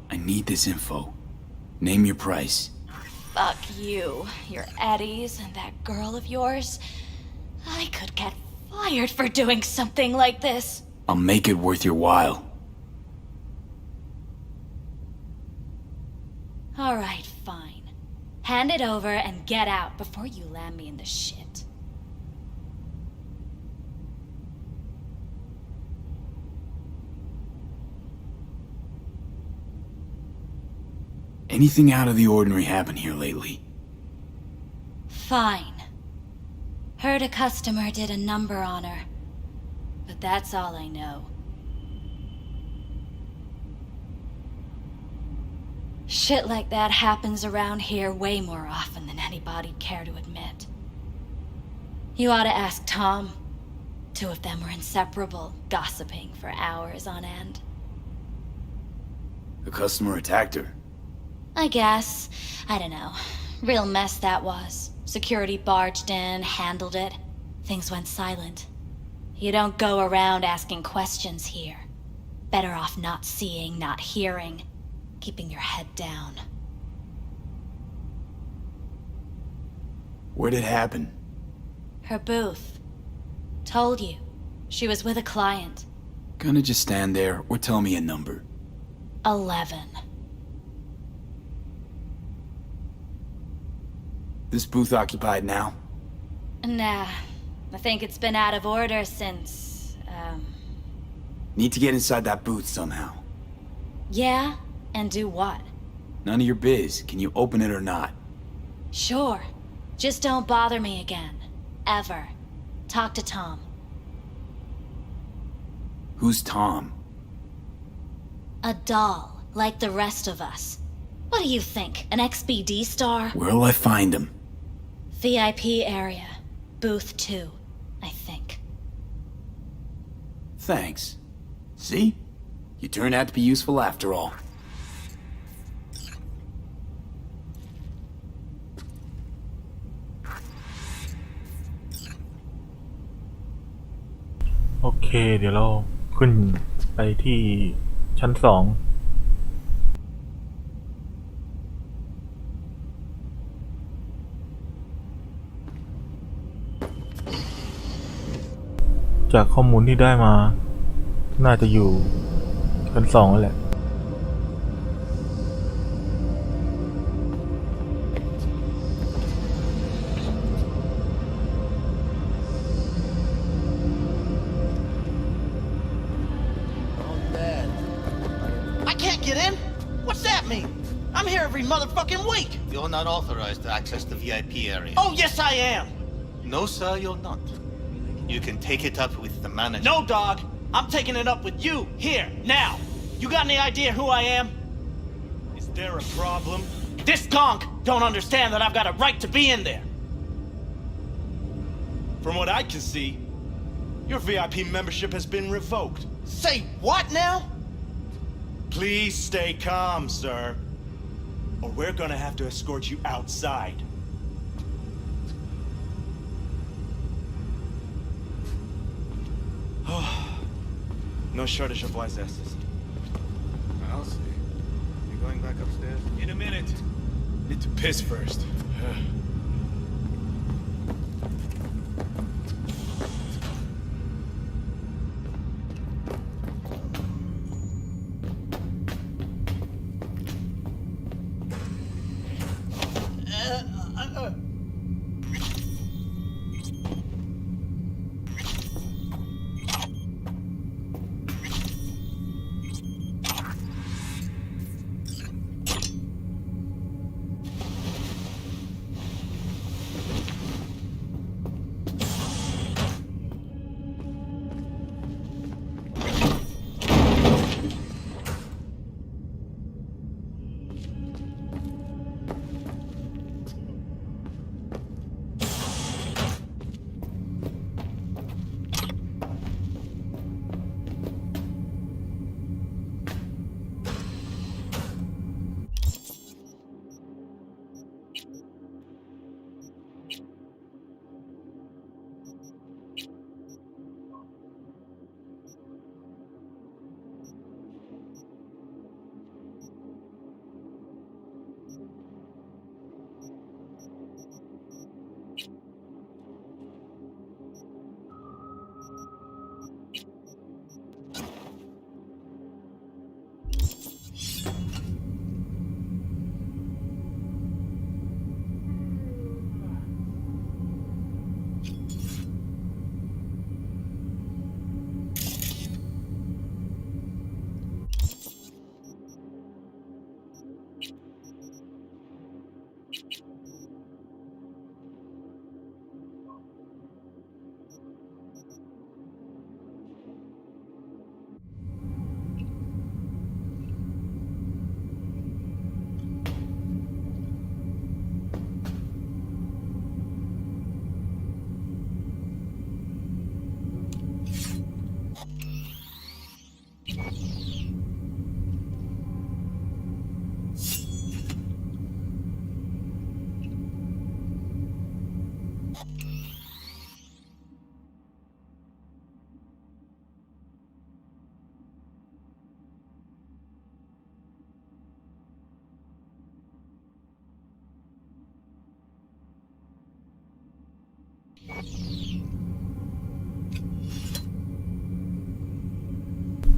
I need this info. Name your price. Fuck you, your Eddies, and that girl of yours. I could get fired for doing something like this. I'll make it worth your while. Alright, fine. Hand it over and get out before you land me in the shit. Anything out of the ordinary happen here lately? Fine. Heard a customer did a number on her. But that's all I know. Shit like that happens around here way more often than anybody'd care to admit. You ought to ask Tom. Two of them were inseparable, gossiping for hours on end. The customer attacked her. I guess. I don't know. Real mess that was. Security barged in, handled it. Things went silent. You don't go around asking questions here. Better off not seeing, not hearing. Keeping your head down. Where'd it happen? Her booth. Told you. She was with a client. Gonna just stand there or tell me a number. 11. This booth occupied now? Nah. I think it's been out of order since, Need to get inside that booth somehow. Yeah? And do what? None of your biz. Can you open it or not? Sure. Just don't bother me again. Ever. Talk to Tom. Who's Tom? A doll, like the rest of us. What do you think, an XBD star? Where'll I find him? VIP area. Booth 2, I think. Thanks. See? You turned out to be useful after all. โอเค เดี๋ยวเราขึ้นไปที่ชั้น2จากข้อมูลที่ได้มาน่าจะอยู่ชั้น2นั่นแหละ Get in? What's that mean? I'm here every motherfucking week. You're not authorized to access the VIP area. Oh, yes, I am. No, sir, you're not. You can take it up with the manager. No, dog. I'm taking it up with you, here, now. You got any idea who I am? Is there a problem? This gonk don't understand that I've got a right to be in there. From what I can see, your VIP membership has been revoked. Say what now? Please stay calm, sir, or we're gonna have to escort you outside. No shortage of wise asses. I'll see. You going back upstairs? In a minute. Need to piss first.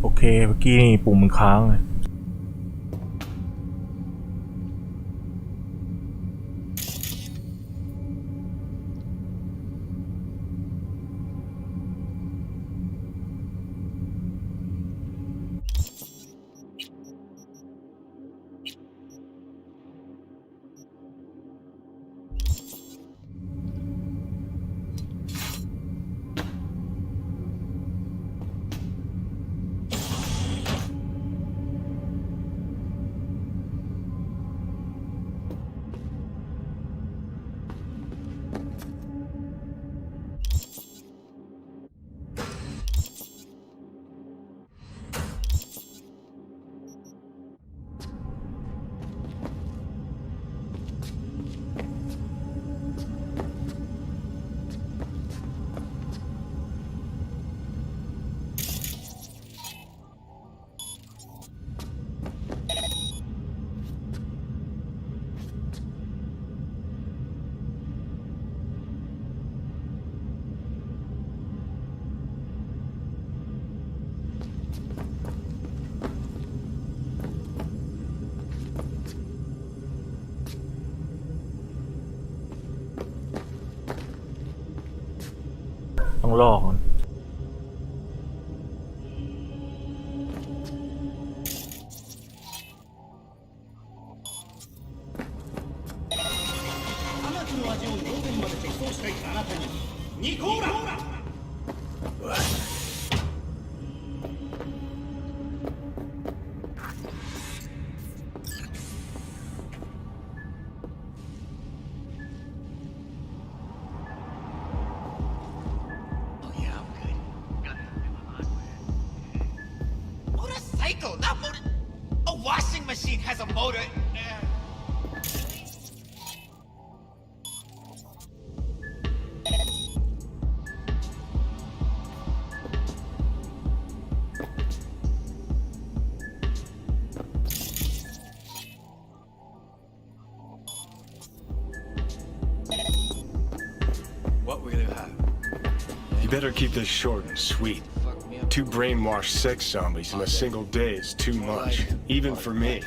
โอเคเมื่อกี้นี่ปุ่มมันค้างเลย ต้องล่อก่อน Motorcycle, not motor. A washing machine has a motor. What will you have? You better keep this short and sweet. 2 brainwashed sex zombies in a single day is too much, even for me.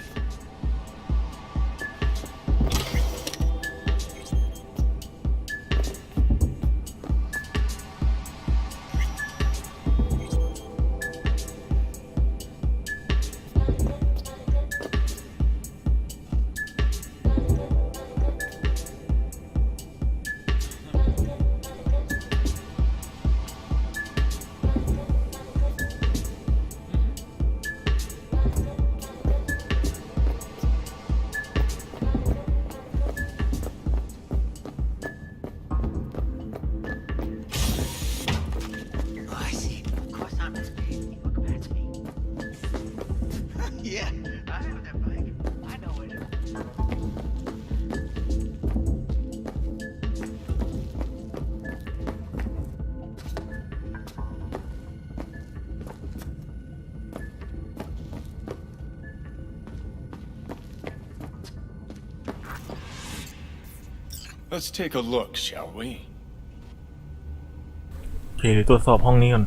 Yeah, I have that bike. I know it. Let's take a look, shall we? โอเคเดี๋ยวตรวจสอบห้องนี้ก่อน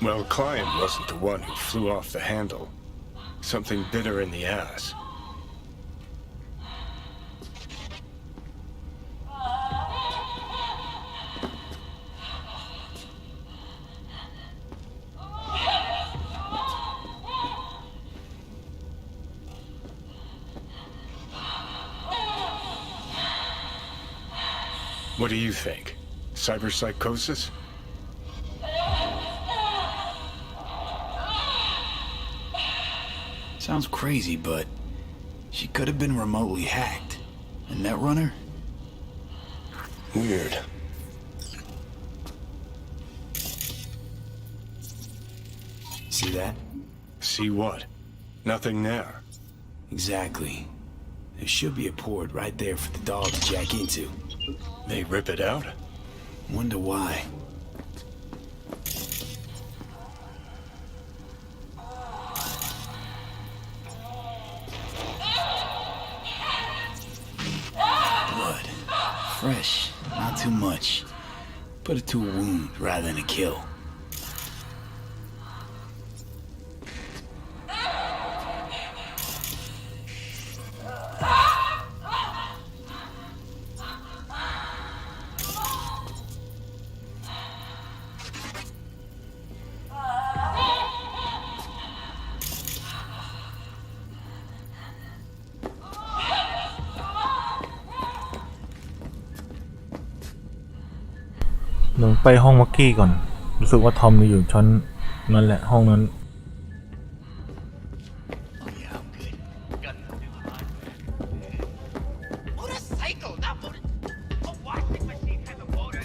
Well, the client wasn't the one who flew off the handle. Something bit her in the ass. What do you think? Cyberpsychosis? Sounds crazy, but she could have been remotely hacked. And Netrunner? Weird. See that? See what? Nothing there. Exactly. There should be a port right there for the dog to jack into. They rip it out? Wonder why. Blood. Fresh. Not too much. Put it to a wound rather than a kill.ลงไปห้องมักกี้ก่อนรู้สึกว่าทอมอยู่ชั้นนั่นแหละห้องนั้น Motorcycle, not motor. A washing machine has a motor.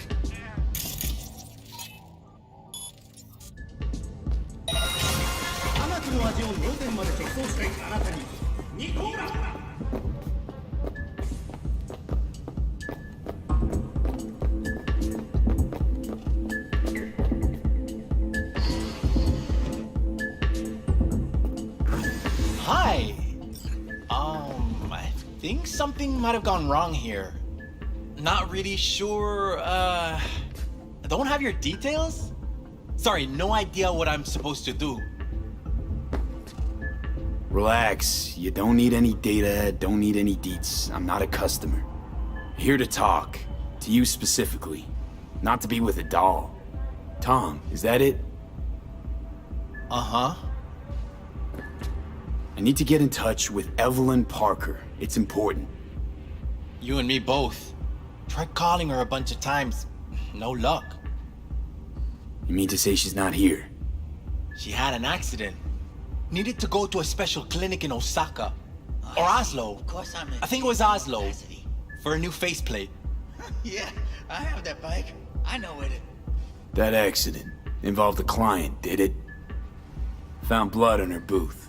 Hi. I think something might have gone wrong here. Not really sure, don't have your details? Sorry, no idea what I'm supposed to do. Relax. You don't need any data, don't need any deets. I'm not a customer. Here to talk. To you specifically. Not to be with a doll. Tom, is that it? Uh-huh. I need to get in touch with Evelyn Parker. It's important. You and me both. Tried calling her a bunch of times. No luck. You mean to say she's not here? She had an accident. Needed to go to a special clinic in Osaka. Or Oslo. Of course I'm in. I think it was Oslo. For a new faceplate. Yeah, I have that bike. I know it. That accident involved a client, did it? Found blood on her booth.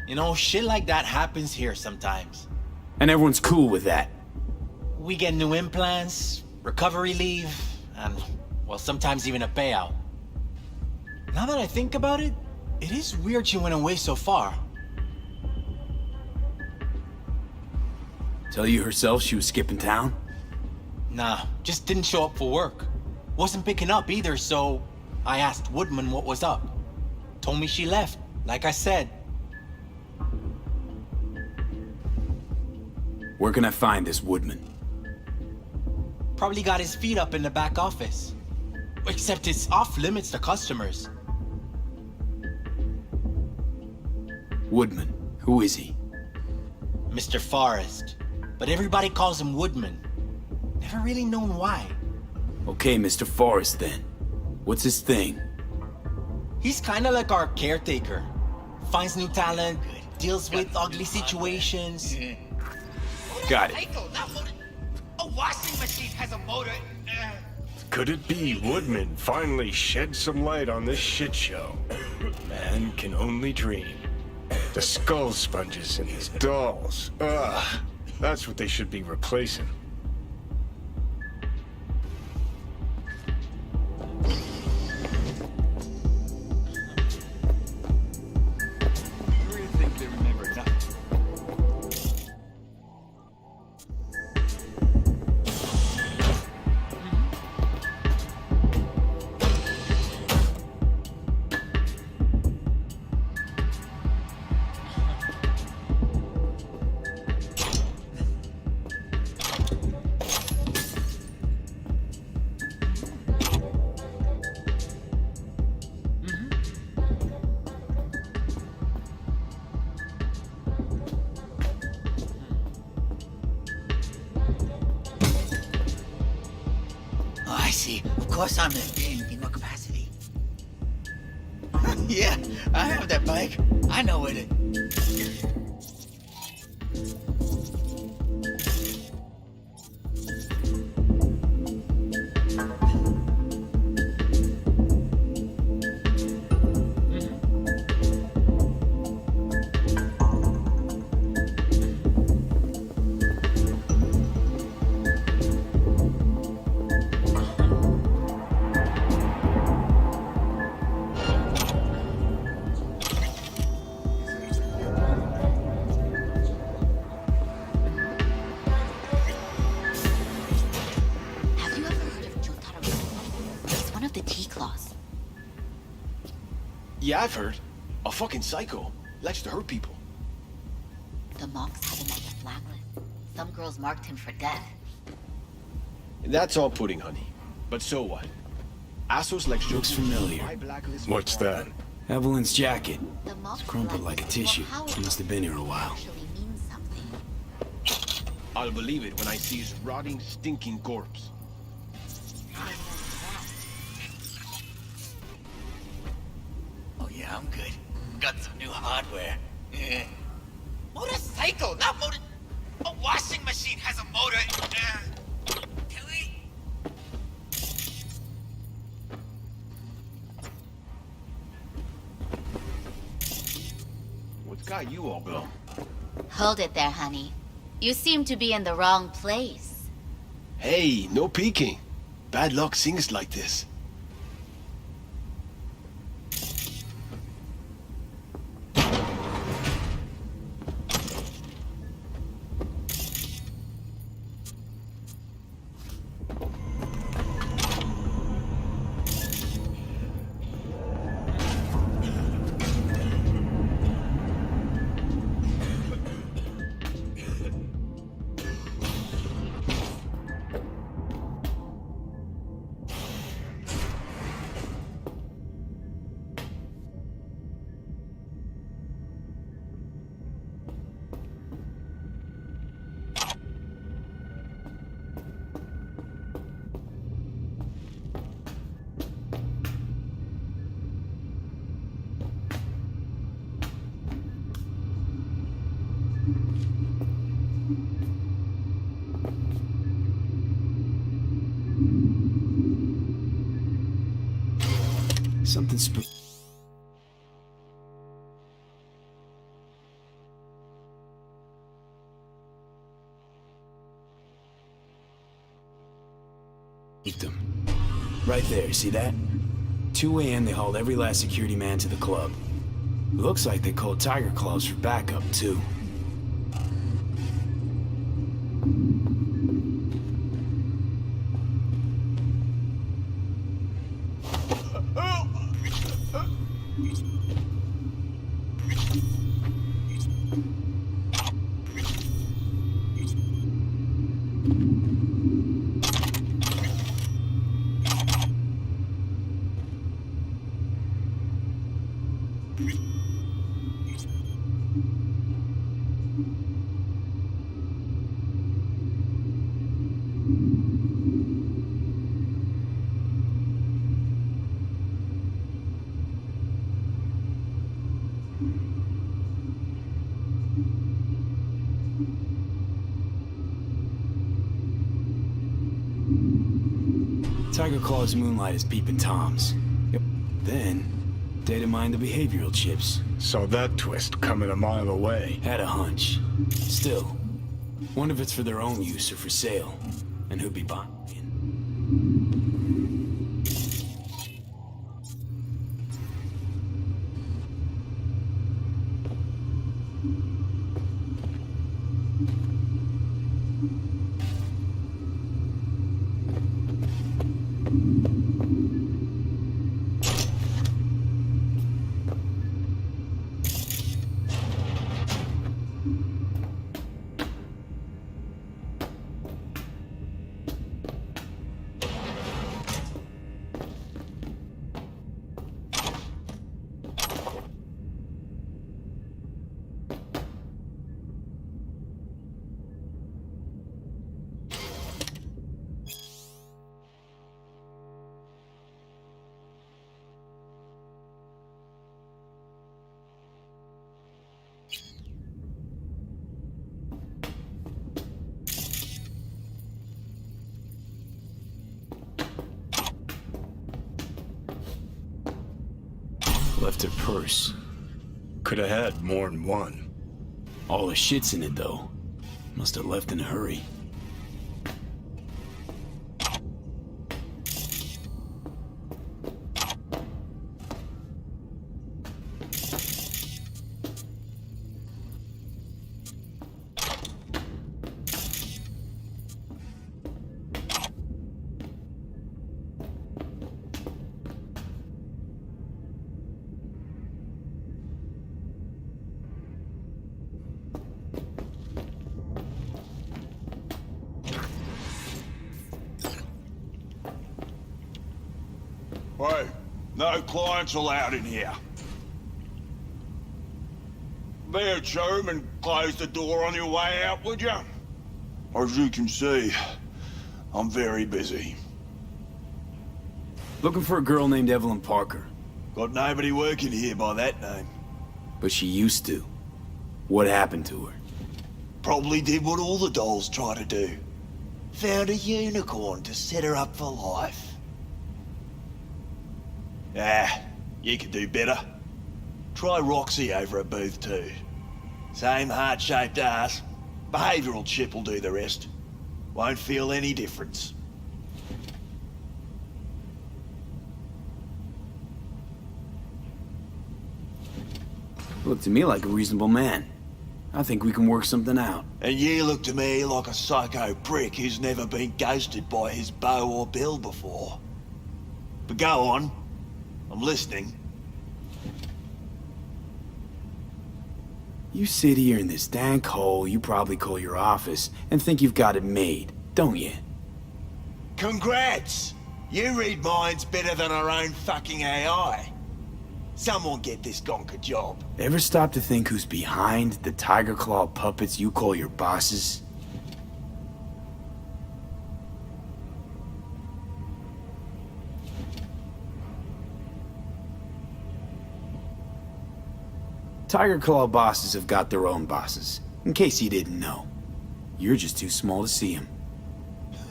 You know, shit like that happens here sometimes. And everyone's cool with that. We get new implants, recovery leave, and, well, sometimes even a payout. Now that I think about it, it is weird she went away so far. Tell you herself she was skipping town? Nah, just didn't show up for work. Wasn't picking up either, so I asked Woodman what was up. Told me she left, like I said. Where can I find this Woodman? Probably got his feet up in the back office. Except it's off limits to customers. Woodman, who is he? Mr. Forrest. But everybody calls him Woodman. Never really known why. Okay, Mr. Forrest then. What's his thing? He's kinda like our caretaker. Finds new talent, deals with ugly situations. Got it. A washing machine has a motor. Could it be Woodman finally shed some light on this shit show? Man can only dream. The skull sponges and these dolls. Ugh. That's what they should be replacing. I see. Of course I'm in more capacity. Yeah, I have that bike. I know it. Yeah, I've heard. A fucking psycho. Likes to hurt people. The monks had him on the blacklist. Some girls marked him for death. That's all pudding, honey. But so what? Assos likes Looks familiar. What's that? Evelyn's jacket. It's crumpled like a tissue. She must have been here a while. I'll believe it when I see his rotting, stinking corpse. Oh yeah, I'm good. Got some new hardware. Motorcycle, not motor. A washing machine has a motor. Can we? What's got you all blown? Hold it there, honey. You seem to be in the wrong place. Hey, no peeking. Bad luck sings like this. Something them. Right there, see that? 2 a.m. they hauled every last security man to the club. Looks like they called Tiger Claws for backup, too. Tiger Claw's moonlight is peeping Toms. Yep. Then, data mined the behavioral chips. Saw that twist coming a mile away. Had a hunch. Still, wonder if it's for their own use or for sale. And who'd be buying? Left her purse. Could have had more than one. All the shit's in it, though. Must have left in a hurry. Hey, no clients allowed in here. Be a chum and close the door on your way out, would you? As you can see, I'm very busy. Looking for a girl named Evelyn Parker. Got nobody working here by that name. But she used to. What happened to her? Probably did what all the dolls try to do. Found a unicorn to set her up for life. Ah, you could do better. Try Roxy over at Booth 2. Same heart-shaped ass. Behavioural chip will do the rest. Won't feel any difference. Look to me like a reasonable man. I think we can work something out. And you look to me like a psycho prick who's never been ghosted by his beau or bill before. But go on. I'm listening. You sit here in this dank hole you probably call your office and think you've got it made, don't you? Congrats! You read minds better than our own fucking AI. Someone get this gonk a job. Ever stop to think who's behind the tiger claw puppets you call your bosses? Tiger Claw bosses have got their own bosses. In case you didn't know, you're just too small to see him.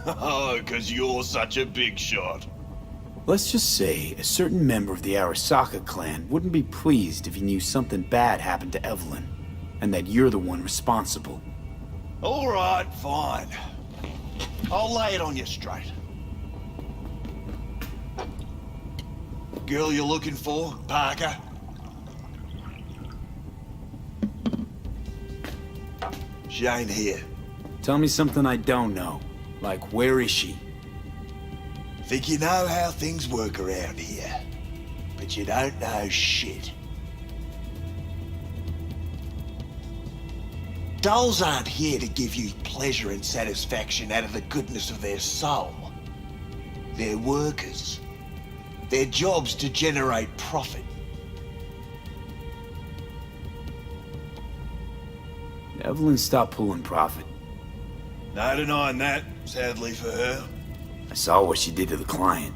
Oh, 'cause you're such a big shot. Let's just say a certain member of the Arasaka clan wouldn't be pleased if he knew something bad happened to Evelyn, and that you're the one responsible. All right, fine. I'll lay it on you straight. Girl you're looking for, Parker? She ain't here. Tell me something I don't know. Like, where is she? Think you know how things work around here, but you don't know shit. Dolls aren't here to give you pleasure and satisfaction out of the goodness of their soul. They're workers. Their job's to generate profit. Evelyn stopped pulling profit. No denying that, sadly for her. I saw what she did to the client.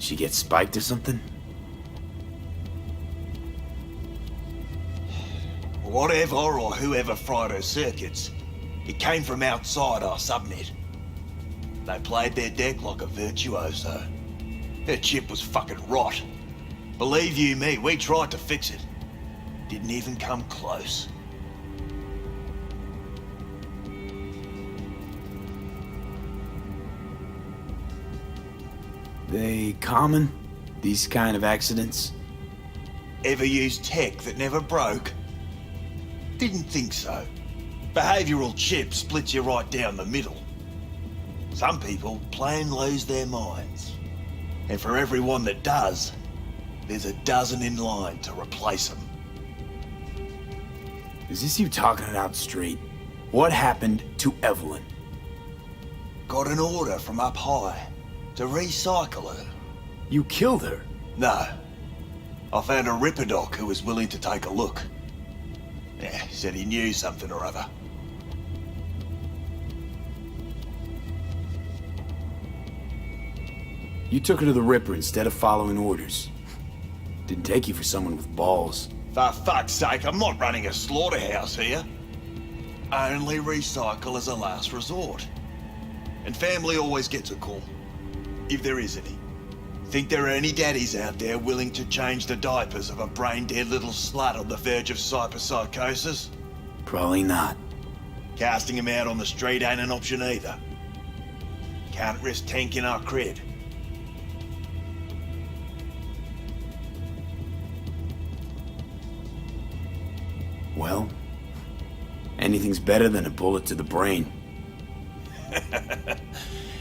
She get spiked or something? Whatever or whoever fried her circuits, it came from outside our subnet. They played their deck like a virtuoso. Her chip was fucking rot. Believe you me, we tried to fix it. Didn't even come close. They common? These kind of accidents? Ever used tech that never broke? Didn't think so. Behavioural chip splits you right down the middle. Some people plain lose their minds. And for everyone that does, there's a dozen in line to replace them. Is this you talking it out straight? What happened to Evelyn? Got an order from up high to recycle her. You killed her? No. I found a ripperdoc who was willing to take a look. Yeah, he said he knew something or other. You took her to the Ripper instead of following orders. Didn't take you for someone with balls. For fuck's sake, I'm not running a slaughterhouse here. Only recycle as a last resort. And family always gets a call. If there is any. Think there are any daddies out there willing to change the diapers of a brain-dead little slut on the verge of cyberpsychosis? Probably not. Casting him out on the street ain't an option either. Can't risk tanking our cred. Well, anything's better than a bullet to the brain.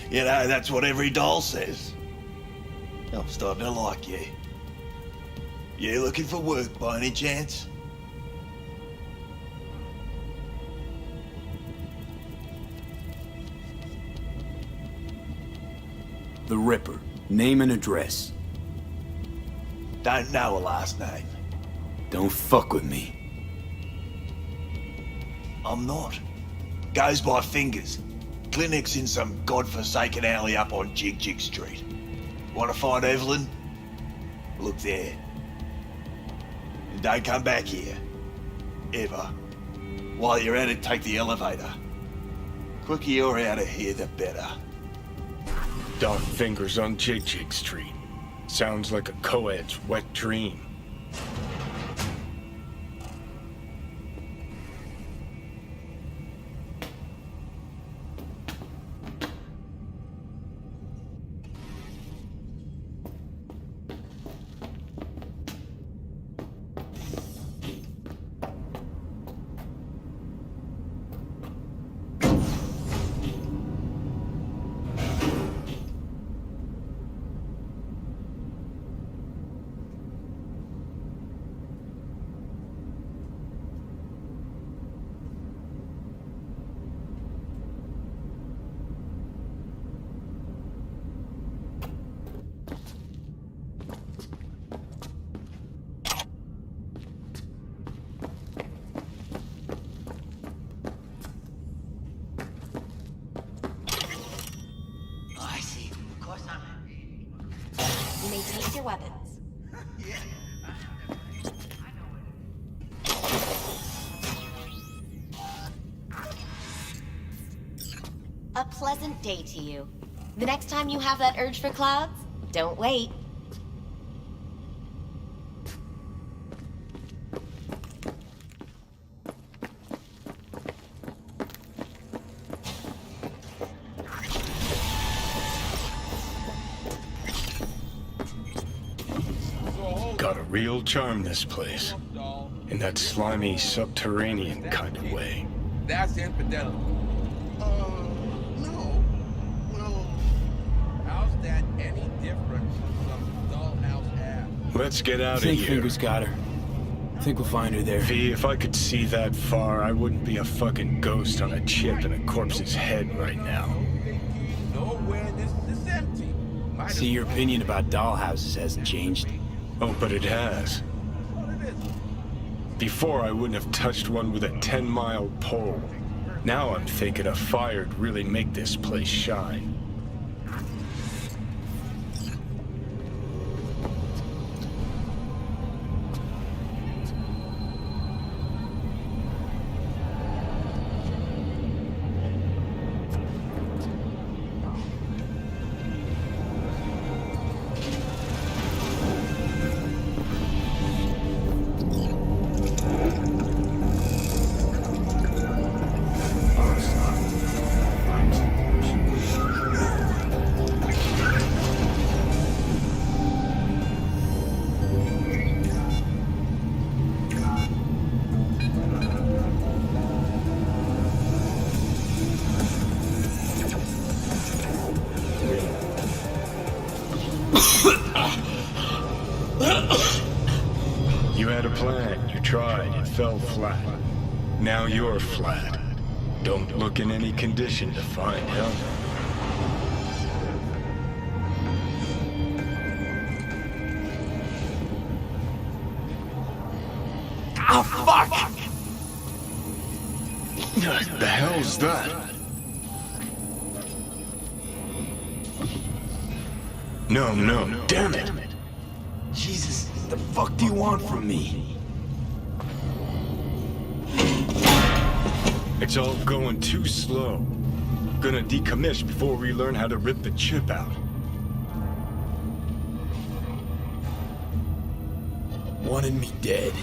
You know, that's what every doll says. I'm starting to like you. You looking for work by any chance? The Ripper. Name and address. Don't know a last name. Don't fuck with me. I'm not. Goes by fingers. Clinic's in some godforsaken alley up on Jig Jig Street. Want to find Evelyn? Look there. And don't come back here. Ever. While you're at it, take the elevator. Quicker you're out of here, the better. Dark fingers on Jig Jig Street. Sounds like a co-ed's wet dream. Take your weapons. A pleasant day to you. The next time you have that urge for clouds, don't wait. Got a real charm, this place. In that slimy, subterranean kind of way. That's infidelity. No. Well, how's that any different from some dollhouse ass? Let's get out of Think here. Fingers got her. Think we'll find her there. V, if I could see that far, I wouldn't be a fucking ghost on a chip in a corpse's head right now. Nowhere this is empty. See, your opinion about dollhouses hasn't changed. Oh, but it has. Before, I wouldn't have touched one with a 10-mile pole. Now I'm thinking a fire'd really make this place shine. You had a plan, you tried, it fell flat. Now you're flat. Don't look in any condition to find help. Oh, fuck! What the hell's that? No, damn it! Jesus, what the fuck do you want from me? It's all going too slow. Gonna decommission before we learn how to rip the chip out. Wanted me dead.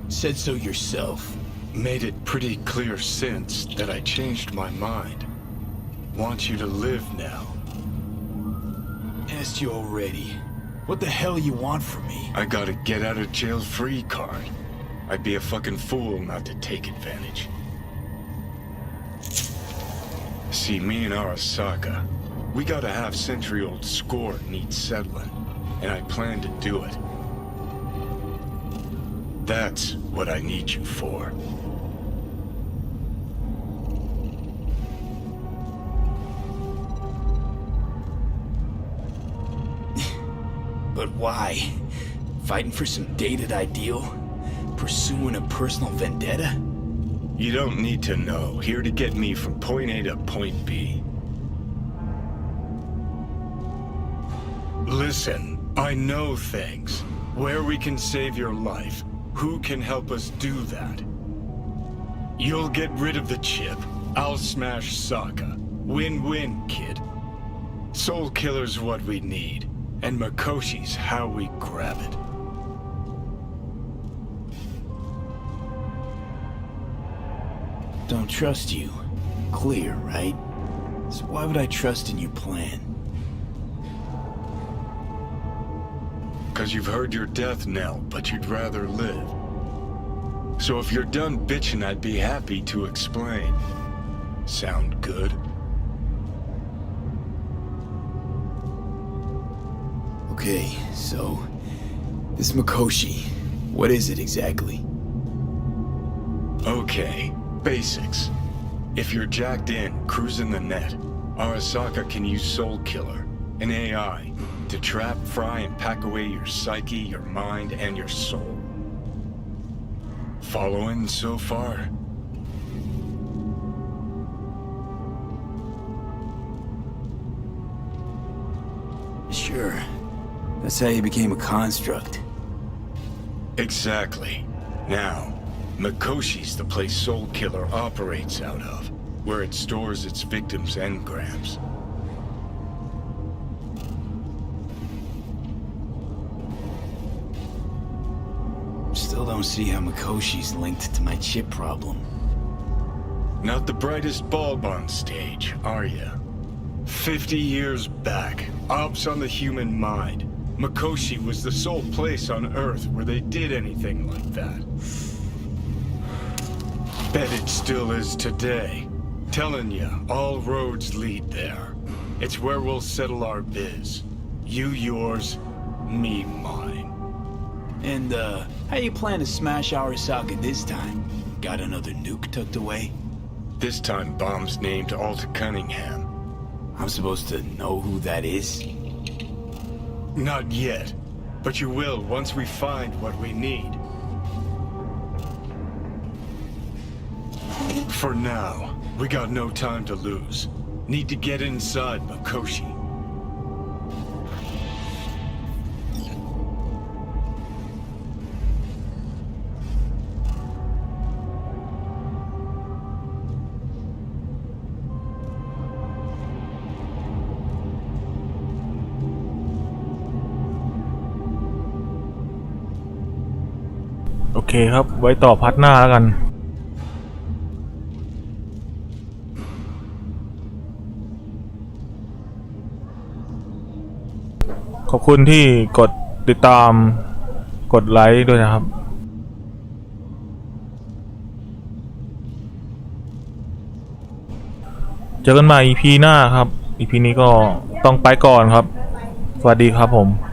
Said so yourself. Made it pretty clear since that I changed my mind. Want you to live now. Asked you already. What the hell you want from me? I got a get out of jail free card. I'd be a fucking fool not to take advantage. See, me and Arasaka, we got a half-century-old score needs settling, and I plan to do it. That's what I need you for. But why? Fighting for some dated ideal? Pursuing a personal vendetta? You don't need to know. Here to get me from point A to point B. Listen, I know things. Where we can save your life. Who can help us do that? You'll get rid of the chip. I'll smash Sokka. Win-win, kid. Soul Killer's what we need. And Mikoshi's how we grab it. Don't trust you. Clear, right? So why would I trust in your plan? 'Cause you've heard your death knell, but you'd rather live. So if you're done bitching, I'd be happy to explain. Sound good? Okay, so... this Mikoshi, what is it exactly? Okay, basics. If you're jacked in, cruising the net, Arasaka can use Soul Killer, an AI, to trap, fry, and pack away your psyche, your mind, and your soul. Following so far? Sure. That's how you became a construct. Exactly. Now, Mikoshi's the place Soul Killer operates out of. where it stores its victims' engrams. Still don't see how Mikoshi's linked to my chip problem. Not the brightest bulb on stage, are you? 50 years back, ops on the human mind. Mikoshi was the sole place on Earth where they did anything like that. Bet it still is today. Telling you, all roads lead there. It's where we'll settle our biz. You yours, me mine. And, how you plan to smash Arasaka this time? Got another nuke tucked away? This time bomb's named Alta Cunningham. I'm supposed to know who that is? Not yet, but you will once we find what we need. For now, we got no time to lose. Need to get inside Mikoshi.โอเคครับไว้ต่อพาร์ทหน้าแล้วกันขอบคุณที่กดติดตามกดไลค์ด้วยนะครับเจอกันใหม่ EP หน้าครับ EP นี้ก็ต้องไปก่อนครับสวัสดีครับผม